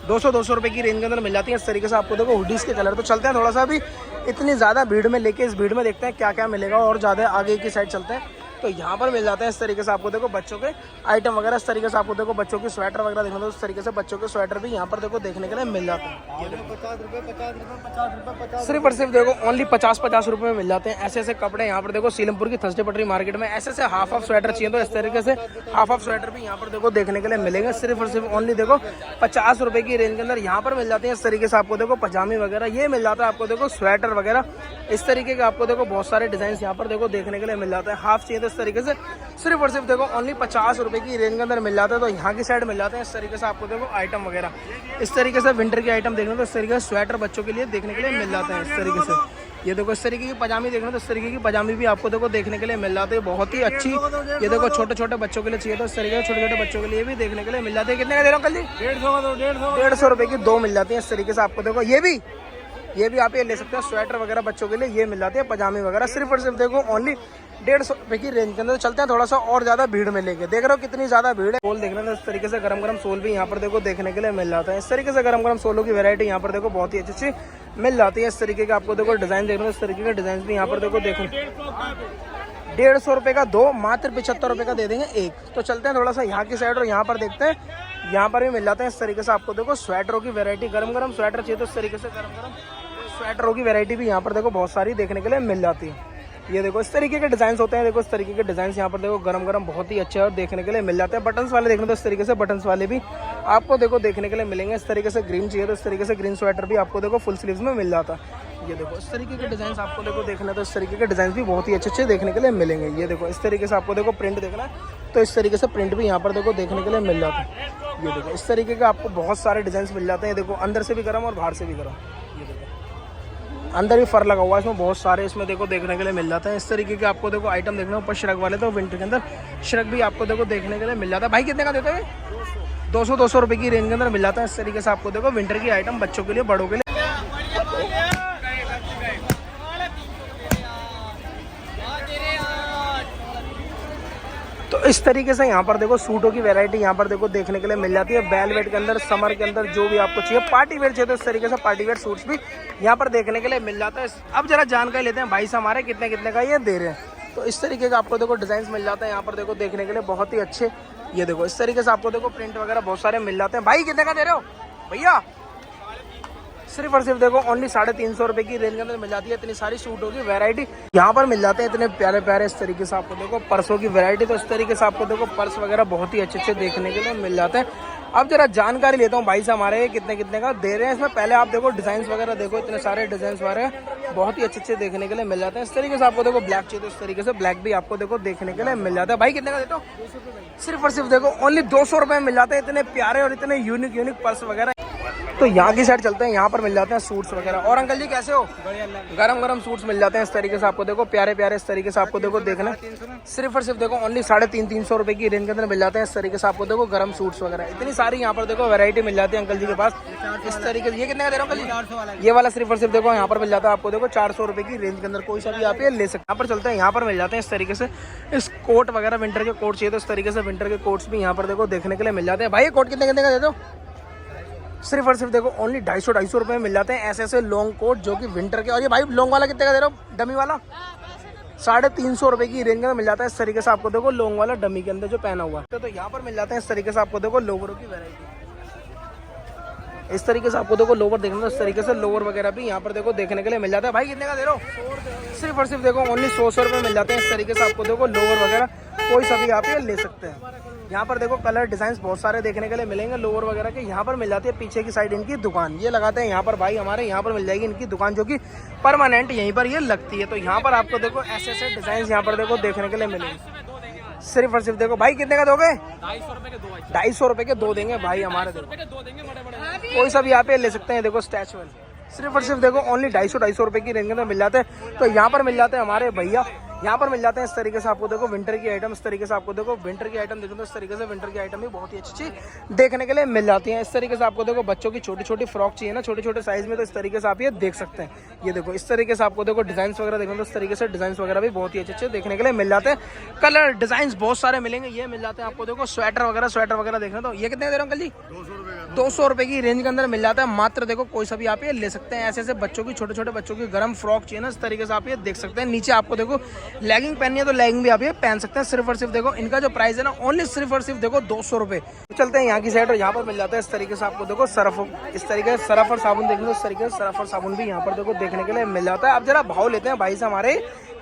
200 रुपए की रेंज के अंदर मिल जाती है इस तरीके से आपको देखो हुडीज के कलर। तो चलते हैं थोड़ा सा अभी इतनी ज़्यादा भीड़ में लेके इस भीड़ में देखते हैं क्या क्या मिलेगा और ज़्यादा आगे की साइड चलते हैं। तो यहाँ पर मिल जाते हैं इस तरीके से आपको देखो बच्चों के आइटम वगैरह इस तरीके से आपको देखो बच्चों के स्वेटर वगैरह देखना तो इस तरीके से बच्चों के स्वेटर भी यहाँ पर देखो देखने के लिए मिल जाते हैं। 50 रुपए सिर्फ और सिर्फ देखो ओनली 50 रुपए में मिल जाते हैं। ऐसे ऐसे कपड़े यहाँ पर देखो सीलमपुर की थर्सडे पटरी मार्केट में ऐसे ऐसे हाफ स्वेटर चाहिए तो इस तरीके से हाफ स्वेटर भी यहाँ पर देखो देखने के लिए मिलेंगे। सिर्फ और सिर्फ ओनली देखो 50 रुपए की रेंज के अंदर यहाँ पर मिल जाते हैं। इस तरीके से आपको देखो पजामी वगैरह ये मिल जाता है आपको देखो स्वेटर वगैरह इस तरीके के आपको देखो बहुत सारे डिजाइन यहाँ पर देखो देखने के लिए मिल जाता है। हाफ चाहिए तो इस तरीके से सिर्फ और सिर्फ देखो ओनली 50 रुपए की रेंज के अंदर मिल जाता है। तो यहाँ की साइड मिल जाते हैं इस तरीके से आपको देखो आइटम वगैरह इस तरीके से विंटर के आइटम देखने तो इस तरीके से स्वेटर बच्चों के लिए देखने के लिए मिल जाते हैं। इस तरीके से ये देखो इस तरीके की पजामी देखना तो इस तरीके की पजामी भी आपको देखो देखने के लिए मिल जाती है बहुत ही अच्छी। ये देखो छोटे छोटे बच्चों के लिए चाहिए तो इस तरीके से छोटे छोटे बच्चों के लिए भी देखने के लिए मिल जाते हैं। कितने का दे रहा हूँ कल जी? 150 रुपए की दो मिल जाती है इस तरीके से आपको देखो। ये भी आप ये ले सकते हैं स्वेटर वगैरह बच्चों के लिए ये मिल जाती है पजामे वगैरह सिर्फ और सिर्फ देखो ओनली 150 रुपए की रेंज के अंदर। चलते हैं थोड़ा सा और ज्यादा भीड़ में लेके देख रहे हो कितनी ज्यादा भीड़ है। सोल देखना तो इस तरीके से गरम गरम सोल भी यहाँ पर देखो देखने के लिए मिल जाता है। इस तरीके से गरम गरम सोलों की वैरायटी यहाँ पर देखो बहुत ही अच्छी अच्छी मिल जाती है। इस तरीके का आपको देखो डिजाइन देखना इस तरीके के डिजाइन भी यहाँ पर देखो 150 रुपए का दो मात्र 75 रुपए का दे देंगे एक। तो चलते हैं थोड़ा सा यहाँ की साइड और यहाँ पर देखते हैं यहाँ पर भी मिल जाते हैं इस तरीके से आपको देखो स्वेटरों की वैरायटी गरम गरम स्वेटर चाहिए तो इस तरीके से गरम गरम स्वेटरों की वैरायटी भी यहाँ पर देखो बहुत सारी देखने के लिए मिल जाती है। ये देखो इस तरीके के डिजाइन होते हैं। देखो इस तरीके के डिजाइन यहाँ पर देखो गरम गरम बहुत ही अच्छे और देखने के लिए मिल जाते हैं। बटन्स वाले देखने तो इस तरीके से बटन्स वाले भी आपको देखो देखने के लिए मिलेंगे। इस तरीके से ग्रीन चाहिए तो इस तरीके से ग्रीन स्वेटर भी आपको देखो फुल स्लीव्स में मिल जाता है। ये देखो इस तरीके के डिजाइन आपको देखो देखना, तो इस तरीके के डिजाइन भी बहुत ही अच्छे देखने के लिए मिलेंगे। ये देखो इस तरीके से आपको देखो प्रिंट देखना है तो इस तरीके से प्रिंट भी यहाँ पर देखो देखने के लिए मिल जाता है। ये देखो इस तरीके के आपको बहुत सारे डिजाइन मिल जाते हैं। देखो अंदर से भी गर्म और बाहर से भी गर्म। ये देखो अंदर भी फर लगा हुआ है, इसमें बहुत सारे इसमें देखो देखने के लिए मिल जाते हैं। इस तरीके के आपको देखो आइटम देखना ऊपर श्रग वाले, तो विंटर के अंदर श्रग भी आपको देखो देखने के लिए मिल जाता है। भाई कितने का देते हैं? 200 रुपये की रेंज के अंदर मिल जाता है। इस तरीके से आपको देखो विंटर की आइटम बच्चों के लिए बड़ों के लिए। तो इस तरीके से यहाँ पर देखो सूटों की वैरायटी यहाँ पर देखो देखने के लिए मिल जाती है। वेलवेट के अंदर, समर के अंदर जो भी आपको चाहिए, पार्टी वेयर चाहिए तो इस तरीके से पार्टी वेयर सूट्स भी यहाँ पर देखने के लिए मिल जाता है। अब जरा जानकारी लेते हैं भाई से हमारे कितने कितने का ये दे रहे हैं। तो इस तरीके का आपको देखो डिजाइन मिल जाता है यहाँ पर देखो देखने के लिए बहुत ही अच्छे। ये देखो इस तरीके से आपको देखो प्रिंट वगैरह बहुत सारे मिल जाते हैं। भाई कितने का दे रहे हो भैया? सिर्फ और सिर्फ देखो ओनली 350 रुपए की रेंज के अंदर मिल जाती है। इतनी सारी सूटों की वैरायटी यहाँ पर मिल जाते हैं, इतने प्यारे प्यारे इस तरीके से आपको देखो पर्सों की वैरायटी। तो इस तरीके से आपको देखो पर्स वगैरह बहुत ही अच्छे देखने के लिए मिल जाते हैं। अब जरा जानकारी लेता हूँ भाई से हमारे कितने कितने का दे रहे हैं इसमें। पहले आप देखो डिजाइन वगैरह देखो, इतने सारे डिजाइन वगैरह बहुत ही अच्छे देखने के लिए मिल जाते हैं। इस तरीके से आपको देखो ब्लैक चाहिए तो इस तरीके से ब्लैक भी आपको देखो देखने के लिए मिल जाता है। भाई कितने का देते हो? सिर्फ और सिर्फ देखो ओनली 200 रुपए में मिल जाते हैं। इतने प्यारे और इतने यूनिक पर्स वगैरह। तो यहाँ की साइड चलते हैं, यहाँ पर मिल जाते हैं सूट्स वगैरह। और अंकल जी कैसे हो? गरम सूट्स मिल जाते हैं इस तरीके से आपको देखो प्यारे प्यारे इस तरीके से आपको देखो देखना। सिर्फ और सिर्फ देखो ओनली 350 रुपए की रेंज के अंदर मिल जाते हैं। इस तरीके से आपको देखो गरम सूट्स वगैरह इतनी सारी यहाँ पर देखो वैरायटी मिल जाती है अंकल जी के पास। इस तरीके से ये कितने का दे रहा हूँ अंकल जी? ये वाला सिर्फ और सिर्फ देखो यहाँ पर मिल जाता है आपको देखो 400 रुपए की रेंज के अंदर। कोई सा भी आप ये ले सकते हैं। यहाँ पर चलते हैं, यहाँ पर मिल जाते हैं इस तरीके से इस कोट वगैरह। विंटर के कोट चाहिए तो इस तरीके से विंटर के कोट्स भी यहाँ पर देखो देखने के लिए मिल जाते हैं। भाई ये कोट कितने का दे दो? सिर्फ और सिर्फ देखो ओनली 250 रुपए में मिल जाते हैं ऐसे लॉन्ग कोट जो कि विंटर के। और ये भाई लॉन्ग वाला कितने का दे रहा हूँ? डमी वाला 350 रुपए की रेंज में मिल जाता है। इस तरीके से आपको देखो लॉन्ग वाला डमी के अंदर जो पहना हुआ है। तो यहाँ पर मिल जाते हैं इस तरीके से आपको देखो लोवरों की वैरायटी। इस तरीके से आपको देखो लोवर देखना, इस तरीके से लोवर वगैरह भी यहाँ पर देखो देखने के लिए मिल जाता है। भाई कितने का दे रहे हो? सिर्फ और सिर्फ देखो ओनली 100 रुपए मिल जाते हैं। इस तरीके से आपको देखो लोवर वगैरह कोई सा भी आप ये ले सकते हैं। यहाँ पर देखो कलर डिजाइन बहुत सारे देखने के लिए मिलेंगे लोवर वगैरह के। यहाँ पर मिल जाती है पीछे की साइड इनकी दुकान, ये लगाते हैं यहाँ पर भाई हमारे। यहाँ पर मिल जाएगी इनकी दुकान जो कि परमानेंट यहीं पर ये लगती है। तो यहाँ पर आपको देखो ऐसे डिजाइन यहाँ पर देखो देखने के लिए मिलेंगे। सिर्फ और सिर्फ देखो भाई कितने का दोगे? 250 रुपए के दो देंगे भाई हमारे। देखो कोई सा भी यहाँ पे ले सकते हैं। देखो स्टैचुअल सिर्फ और सिर्फ देखो ओनली 250 रुपए की रेंज में मिल जाते हैं। तो यहाँ पर मिल जाते हैं हमारे भैया, यहाँ पर मिल जाते हैं इस तरीके से आपको देखो विंटर की आइटम। इस तरीके से आपको देखो विंटर की आइटम देखो तो इस तरीके से विंटर की आइटम भी बहुत ही अच्छी देखने के लिए मिल जाती है। इस तरीके से आपको देखो बच्चों की छोटी छोटी फ्रॉक चाहिए ना छोटे छोटे साइज में, तो इस तरीके से आप ये देख सकते हैं। ये देखो इस तरीके से आपको देखो डिजाइन वगैरह देखो तो इस तरीके से डिजाइन वगैरह भी बहुत ही अच्छे देखने के लिए मिल जाते हैं। कलर डिजाइन बहुत सारे मिलेंगे। ये मिल जाते हैं आपको देखो स्वेटर वगैरह देखना। तो ये कितने दे रहे हो अंकल जी? 200 रुपए की रेंज के अंदर मिल जाता है मात्र। देखो कोई सा भी आप ये ले सकते हैं। ऐसे बच्चों की छोटे छोटे बच्चों की गर्म फ्रॉक चाहिए ना, इस तरीके से आप ये देख सकते हैं। नीचे आपको देखो लेगिंग पहननी है तो लेगिंग भी आप ये पहन सकते हैं। सिर्फ और सिर्फ देखो इनका जो प्राइस है ना ओनली सिर्फ और सिर्फ देखो 200 रुपए। चलते हैं यहाँ की साइड और यहाँ पर मिल जाता है इस तरीके से आपको देखो सर्फ। इस तरीके से सर्फ और साबुन देखने तो इस तरीके से सर्फ और साबुन भी यहाँ पर देखो देखने के लिए मिल जाता है। अब जरा भाव लेते हैं भाई से हमारे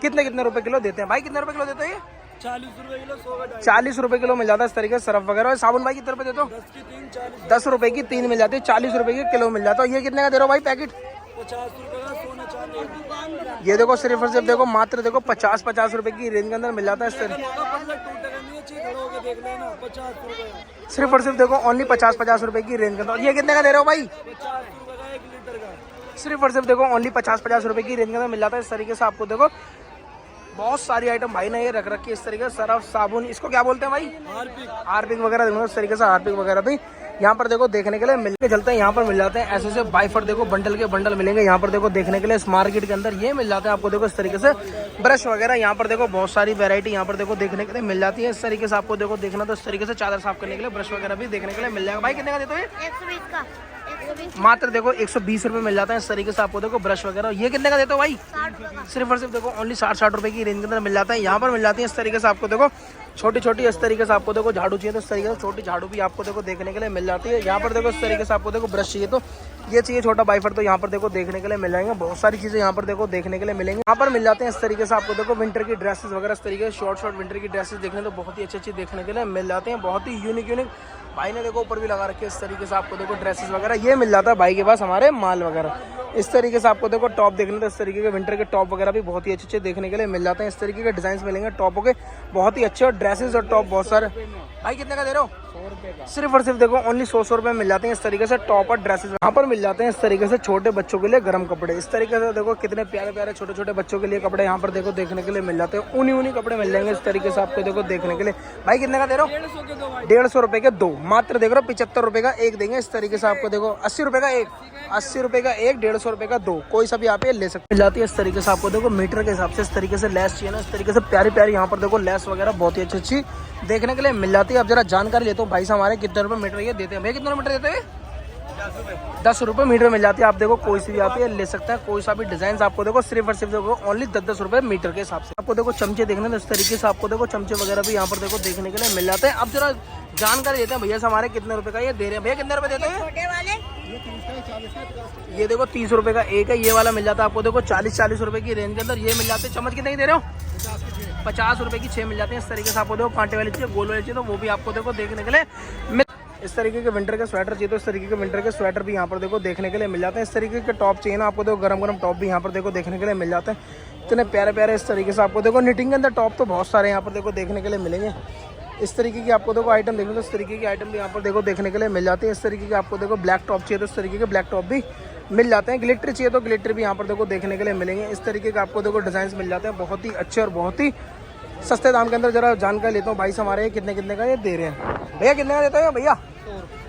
कितने रुपए किलो देते हैं। भाई कितने रुपए किलो देते हैं? 40 रुपए किलो मिल जाता है इस तरीके से सर्फ वगैरह। साबुन भाई कितने रुपए देते हो? 10 रुपए की 3 मिल जाती है, 40 रुपए की किलो मिल जाता है। ये कितने का दे रहे हो भाई पैकेट? 50 रुपए का सोना चांदी। ये देखो सिर्फ और सिर्फ देखो मात्र देखो 50 रुपए की रेंज के अंदर मिल जाता है इस तरीके। सिर्फ और सिर्फ देखो ओनली 50 रुपए की रेंज के अंदर। ये कितने का दे रहे हो भाई? 50 रुपए का 1 लीटर का। सिर्फ और सिर्फ देखो ओनली 50 रुपए की रेंज के अंदर मिल जाता है इस तरीके से आपको देखो। बहुत सारी आइटम भाई ने ये रख रखी है इस तरीके से। सर्फ साबुन इसको क्या बोलते हैं भाई? हार्पिक वगैरह देखो इस तरीके से हार्पिक वगैरह भी यहाँ पर देखो देखने के लिए मिल के चलते हैं। यहाँ पर मिल जाते हैं ऐसे बाइफर देखो बंडल के बंडल मिलेंगे यहाँ पर देखो देखने के लिए। इस मार्केट के अंदर ये मिल जाते हैं आपको देखो इस तरीके से ब्रश वगैरह। यहाँ पर देखो बहुत सारी वैरायटी यहाँ पर देखो देखने के लिए मिल जाती है। इस तरीके से आपको देखो देखना तो इस तरीके से चादर साफ करने के लिए ब्रश वगैरह भी देखने के लिए मिल जाएगा। भाई कितने का देते हैं? 120 का। मात्र देखो 120 रुपए मिल जाता है इस तरीके से आपको देखो ब्रश वगैरह। ये कितने का देते हो भाई? 60 रुपए का। सिर्फ और सिर्फ देखो ओनली 60 रुपए की रेंज के अंदर मिल जाता है। यहाँ पर मिल जाती है इस तरीके से आपको देखो छोटी छोटी इस तरीके से आपको देखो झाड़ू चाहिए तो इस तरीके से छोटी झाड़ू भी आपको देखो देखने के लिए मिल जाती है। यहाँ पर देखो इस तरीके से आपको देखो ब्रश चाहिए तो ये चाहिए छोटा बाइफर तो यहाँ पर देखो देखने के लिए मिल जाएंगे। बहुत सारी चीजें यहाँ पर देखो देखने के लिए मिलेंगी। यहाँ पर मिल जाते हैं इस तरीके से आपको देखो विंटर की ड्रेसेस वगैरह इस तरीके से शॉर्ट विंटर की ड्रेसेस देखने तो बहुत ही अच्छी देखने के लिए मिल जाते हैं। बहुत ही यूनिक भाई ने देखो ऊपर भी लगा रखे इस तरीके से आपको देखो ड्रेसेस वगैरह ये मिल जाता है भाई के पास हमारे माल वगैरह। इस तरीके से आपको देखो टॉप देखने तो इस तरीके के विंटर के टॉप वगैरह भी बहुत ही अच्छे अच्छे देखने के लिए मिल जाते हैं। इस तरीके के डिजाइन मिलेंगे टॉपों के बहुत ही अच्छे, और ड्रेसेस और टॉप बहुत सारे। भाई कितने का दे रहे हो? 100 रुपए का। सिर्फ और सिर्फ देखो ओनली 100 रुपए मिल जाते हैं इस तरीके से टॉप और ड्रेसेस। यहाँ पर मिल जाते हैं इस तरीके से छोटे बच्चों के लिए गर्म कपड़े। इस तरीके से देखो कितने प्यारे प्यारे छोटे छोटे बच्चों के लिए कपड़े यहाँ पर देखो देखने के लिए मिल जाते हैं। ऊनी कपड़े मिल जाएंगे इस तरीके से आपको देखो देखने के लिए। भाई कितने का दे रहे हो? 150 रुपए के 2, मात्र देख रहे हो 75 रुपए का एक देंगे इस तरीके से आपको देखो। 80 रुपए का एक, 80 रुपए का एक, 150 रुपए का 2, कोई सा भी आप ये ले सकते। मिल जाती है इस तरीके से आपको देखो मीटर के हिसाब से। इस तरीके से लेस चाहिए ना, इस तरीके से प्यारी प्यारी यहाँ पर देखो लेस वगैरह बहुत ही अच्छी अच्छी देखने के लिए मिल जाती है। अब जरा जानकारी लेता हूँ भाई से हमारे कितने रुपए मीटर ये देते हैं। भैया कितने मीटर देते हैं? 10 रुपए मीटर मिल जाती है। आप देखो कोई सी भी आप ये ले सकते हैं, कोई सा भी डिजाइन आपको देखो सिर्फ और सिर्फ देखो ओनली 10-10 रुपए मीटर के हिसाब से। आपको देखो चमचे देखने तो इस तरीके से आपको देखो चमचे वगैरह भी यहाँ पर देखो देखने के लिए मिल जाते हैं। अब जरा जानकारी देते हैं भैया से हमारे कितने रुपए का ये दे रहे हैं। भैया कितने रुपए देते हैं? छोटे वाले ये देखो 30 रुपए का एक है, ये वाला मिल जाता है आपको देखो 40 रुपए की रेंज के अंदर ये मिल जाते हैं। चम्मच कितने की दे रहे हो? 50 रुपए की 6 मिल जाते हैं इस तरीके से आपको देखो। कांटे वाली चाहिए, गोल वाली चाहिए तो वो भी आपको देखो देखने के लिए। इस तरीके के विंटर के स्वेटर चाहिए तो इस तरीके के विंटर के स्वेटर भी यहाँ पर देखो देखने के लिए मिल जाते हैं। इस तरीके के टॉप चाहिए ना आपको देखो गरम गरम टॉप भी यहाँ पर देखो देखने के लिए मिल जाते हैं। इतने प्यारे प्यारे इस तरीके से आपको देखो निटिंग के अंदर टॉप तो बहुत सारे यहाँ पर देखो देखने के लिए मिलेंगे। इस तरीके की आपको देखो आइटम देखो तो इस तरीके की आइटम भी यहाँ पर देखो देखने के लिए मिल जाती है। इस तरीके की आपको देखो ब्लैक टॉप चाहिए तो इस तरीके के ब्लैक टॉप भी मिल जाते हैं। ग्लिटर चाहिए तो ग्लिटर भी यहाँ पर देखो देखने के लिए मिलेंगे। इस तरीके के आपको देखो डिजाइन मिल जाते हैं बहुत ही अच्छे और बहुत ही सस्ते दाम के अंदर। जरा जानकारी लेता हूँ भाई से हमारे कितने कितने का ये दे रहे हैं। भैया कितने का देते हैं भैया?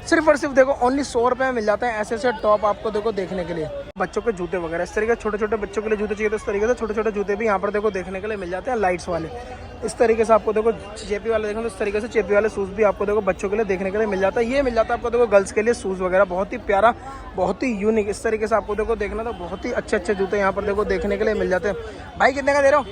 सिर्फ और सिर्फ देखो ओनली 100 रुपए में मिल जाते हैं ऐसे ऐसे टॉप आपको देखो देखने के लिए। बच्चों के जूते वगैरह इस तरीके छोटे छोटे बच्चों के लिए जूते चाहिए तो इस तरीके से छोटे छोटे जूते भी यहाँ पर देखो देखने के लिए मिल जाते हैं लाइट्स वाले। इस तरीके से आपको देखो चेपी वाले देखो तो इस तरीके से चेपी वाले शूज़ भी आपको देखो बच्चों के लिए देखने के लिए मिल जाता है। ये मिल जाता है आपको देखो गर्ल्स के लिए शूज़ वगैरह बहुत ही प्यारा बहुत ही यूनिक। इस तरीके से आपको देखो देखना तो बहुत ही अच्छे अच्छे जूते यहाँ पर देखो देखने के लिए मिल जाते हैं। भाई कितने का दे रहे हो?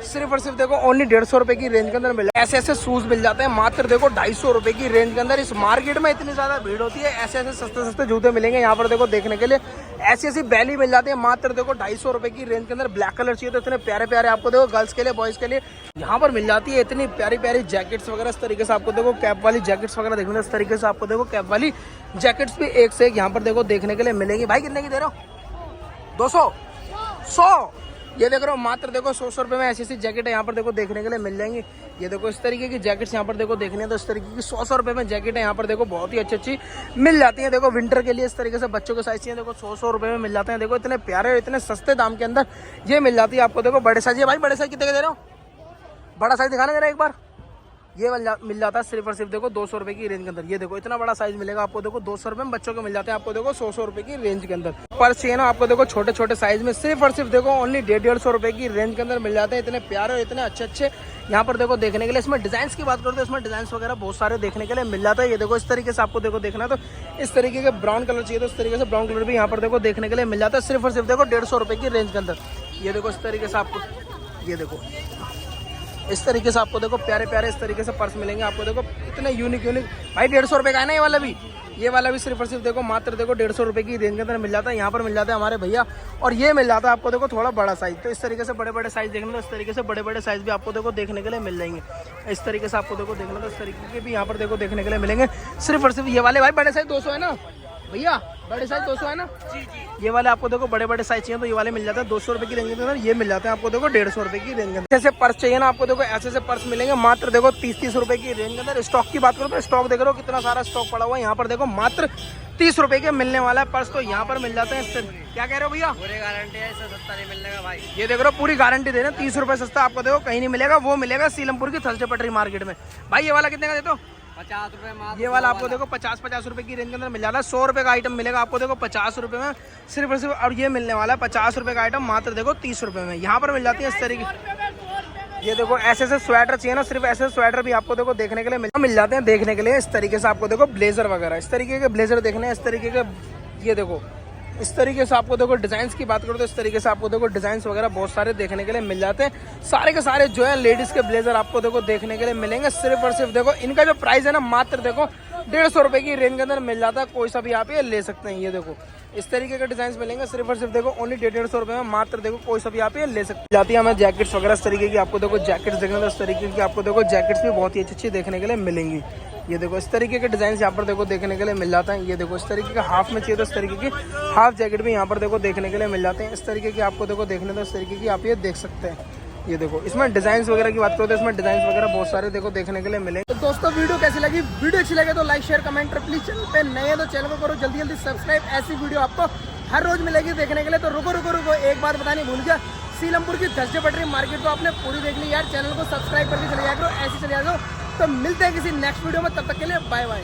सिर्फ और सिर्फ देखो ओनली 150 रुपए की रेंज के अंदर मिल जाए। ऐसे ऐसे शूज़ मिल जाते हैं मात्र देखो 250 रुपए की रेंज के अंदर। इस मार्केट में इतनी ज़्यादा भीड़ होती है, ऐसे ऐसे सस्ते सस्ते जूते मिलेंगे यहाँ पर देखो देखने के लिए। ऐसी ऐसी बैली मिल जाती है मात्र देखो 250 रुपए की रेंज के अंदर। ब्लैक कलर चाहिए तो इतने प्यारे प्यारे आपको देखो गर्ल्स के लिए बॉयज़ के लिए यहाँ पर मिल जाती है इतनी प्यारी प्यारी जैकेट्स वगैरह। इस तरीके से आपको देखो कैप वाली जैकेट्स वगैरह देखने इस तरीके से आपको देखो कैप वाली जैकेट्स भी एक से एक यहाँ पर देखो देखने के लिए मिलेंगी। भाई कितने की दे रहे हो? 200 100 ये देख रहे हो मात्र देखो 100 रुपए में ऐसी ऐसी जैकेट यहाँ पर देखो देखने के लिए मिल जाएंगी। ये देखो इस तरीके की जैकेट्स यहाँ पर देखो देखने तो इस तरीके की 100 रुपए में जैकेट है यहाँ पर देखो बहुत ही अच्छी अच्छी मिल जाती है। देखो विंटर के लिए इस तरीके से बच्चों के साइज चाहिए देखो 100 रुपए में मिल जाते हैं। देखो इतने प्यारे इतने सस्ते दाम के अंदर ये मिल जाती है आपको देखो। बड़े साइज, भाई बड़े साइज कितने के दे रहे हो? बड़ा साइज दिखाना जरा एक बार। ये मिल जाता है सिर्फ और सिर्फ देखो 200 रुपए की रेंज के अंदर। ये देखो इतना बड़ा साइज मिलेगा आपको देखो 200 रुपए में। बच्चों के मिल जाते हैं आपको देखो 100 रुपए की रेंज के अंदर। पर्स चाहिए ना आपको देखो छोटे छोटे साइज में सिर्फ और सिर्फ देखो ओनली 150 रुपए की रेंज के अंदर मिल जाते हैं। इतने प्यारे और इतने अच्छे अच्छे यहाँ पर देखो देखने के लिए। इसमें डिजाइन की बात करो तो इसमें डिजाइन वगैरह बहुत सारे देखने के लिए मिल जाता है। ये देखो इस तरीके से आपको देखो देखना तो इस तरीके के ब्राउन कलर चाहिए तो इस तरीके से ब्राउन कलर भी यहाँ पर देखो देखने के लिए मिल जाता है सिर्फ और सिर्फ देखो 150 रुपए की रेंज के अंदर। ये देखो इस तरीके से आपको ये देखो इस तरीके से आपको देखो प्यारे प्यारे इस तरीके से पर्स मिलेंगे आपको देखो इतने यूनिक यूनिक। भाई 150 रुपए का है ना ये वाला भी सिर्फ और सिर्फ देखो मात्र देखो 150 रुपए की रेंज के अंदर मिल जाता है। यहाँ पर मिल जाता है हमारे भैया और ये मिल जाता है आपको देखो थोड़ा बड़ा साइज। तो इस तरीके से बड़े बड़े साइज देखना तो इस तरीके से बड़े बड़े साइज भी आपको देखो देखने के लिए मिल जाएंगे। इस तरीके से आपको देखो देखना तो इस तरीके के भी यहाँ पर देखो देखने के लिए मिलेंगे सिर्फ और सिर्फ ये वाले। भाई बड़े साइज 200 है ना भैया? बड़े साइज 200 है ना? जी। ये वाले आपको देखो बड़े बड़े साइज चाहिए तो ये वाले मिल जाते हैं 200 रुपए की रेंज के अंदर। ये मिल जाते हैं आपको देखो 150 रुपए की रेंज के अंदर। ऐसे पर्स चाहिए ना आपको देखो ऐसे ऐसे पर्स मिलेंगे मात्र देखो 30 रुपए की रेंज के अंदर। स्टॉक की बात करो तो स्टॉक देख रहे हो कितना सारा स्टॉक पड़ा हुआ है यहाँ पर देखो मात्र 30 रुपए के मिलने वाला है पर्स तो यहाँ पर मिल जाते हैं। क्या कह रहे हो भैया? पूरी गारंटी है, इससे सस्ता नहीं मिलने का भाई। ये देख रहे हो पूरी गारंटी दे रहे हैं 30 रुपए सस्ता आपको देखो कहीं नहीं मिलेगा। वो मिलेगा सीलमपुर की थलसे पटरी मार्केट में। भाई ये वाला कितने का देते हो? 50 रुपए। ये वाला आपको देखो 50 रुपए की रेंज के अंदर मिल जाता है। 100 रुपए का आइटम मिलेगा आपको देखो 50 रुपए में सिर्फ और सिर्फ। और ये मिलने वाला है 50 रुपए का आइटम मात्र देखो 30 रुपए में। यहाँ पर मिल जाती है इस तरीके। ये देखो ऐसे ऐसे स्वेटर चाहिए ना सिर्फ ऐसे स्वेटर भी आपको देखो देखने के लिए मिल जाते हैं देखने के लिए। इस तरीके से आपको देखो ब्लेजर वगैरह इस तरीके के ब्लेजर देखने हैं इस तरीके के। ये देखो इस तरीके से आपको देखो डिजाइन्स की बात करो तो इस तरीके से आपको देखो डिजाइन्स वगैरह बहुत सारे देखने के लिए मिल जाते हैं। सारे के सारे जो है लेडीज के ब्लेजर आपको देखो देखने के लिए मिलेंगे सिर्फ और सिर्फ। देखो इनका जो प्राइस है ना मात्र देखो 150 रुपए की रेंज के अंदर मिल जाता है। कोई सा भी आप ये ले सकते हैं। ये देखो इस तरीके के डिजाइन मिलेंगे सिर्फ और सिर्फ देखो ओनली 150 रुपए में। मात्र देखो कोई सा भी आप ये ले सकते हैं। जाती है हमें जैकेट्स वगैरह इस तरीके की, आपको देखो जैकेट्स देखने, तो इस तरीके की आपको देखो जैकेट्स भी बहुत ही अच्छी देखने के लिए मिलेंगी। ये देखो इस तरीके के डिजाइन यहाँ पर देखो देखने के लिए मिल जाता है। ये देखो इस तरीके का हाफ में चाहिए तो इस तरीके की हाफ जैकेट भी यहाँ पर देखो देखने के लिए मिल जाते हैं। इस तरीके की आपको देखो देखने तो इस तरीके की आप ये देख सकते हैं। ये देखो इसमें डिजाइन वगैरह की बात करो तो इसमें डिजाइन वगैरह बहुत सारे देखो देखने के लिए मिलेंगे। तो दोस्तों वीडियो कैसी लगी? वीडियो अच्छी लगे तो लाइक शेयर कमेंट और प्लीज चैनल पे नए हैं तो चैनल को करो जल्दी जल्दी सब्सक्राइब। ऐसी वीडियो आपको हर रोज मिलेगी देखने के लिए। तो रुको एक बात बतानी भूल गया, सीलमपुर की थर्सडे पटरी मार्केट तो आपने पूरी देख ली यार। चैनल को सब्सक्राइब करके चले जाया करो, ऐसे चले जाओ। तो मिलते हैं किसी नेक्स्ट वीडियो में, तब तक के लिए बाय बाय।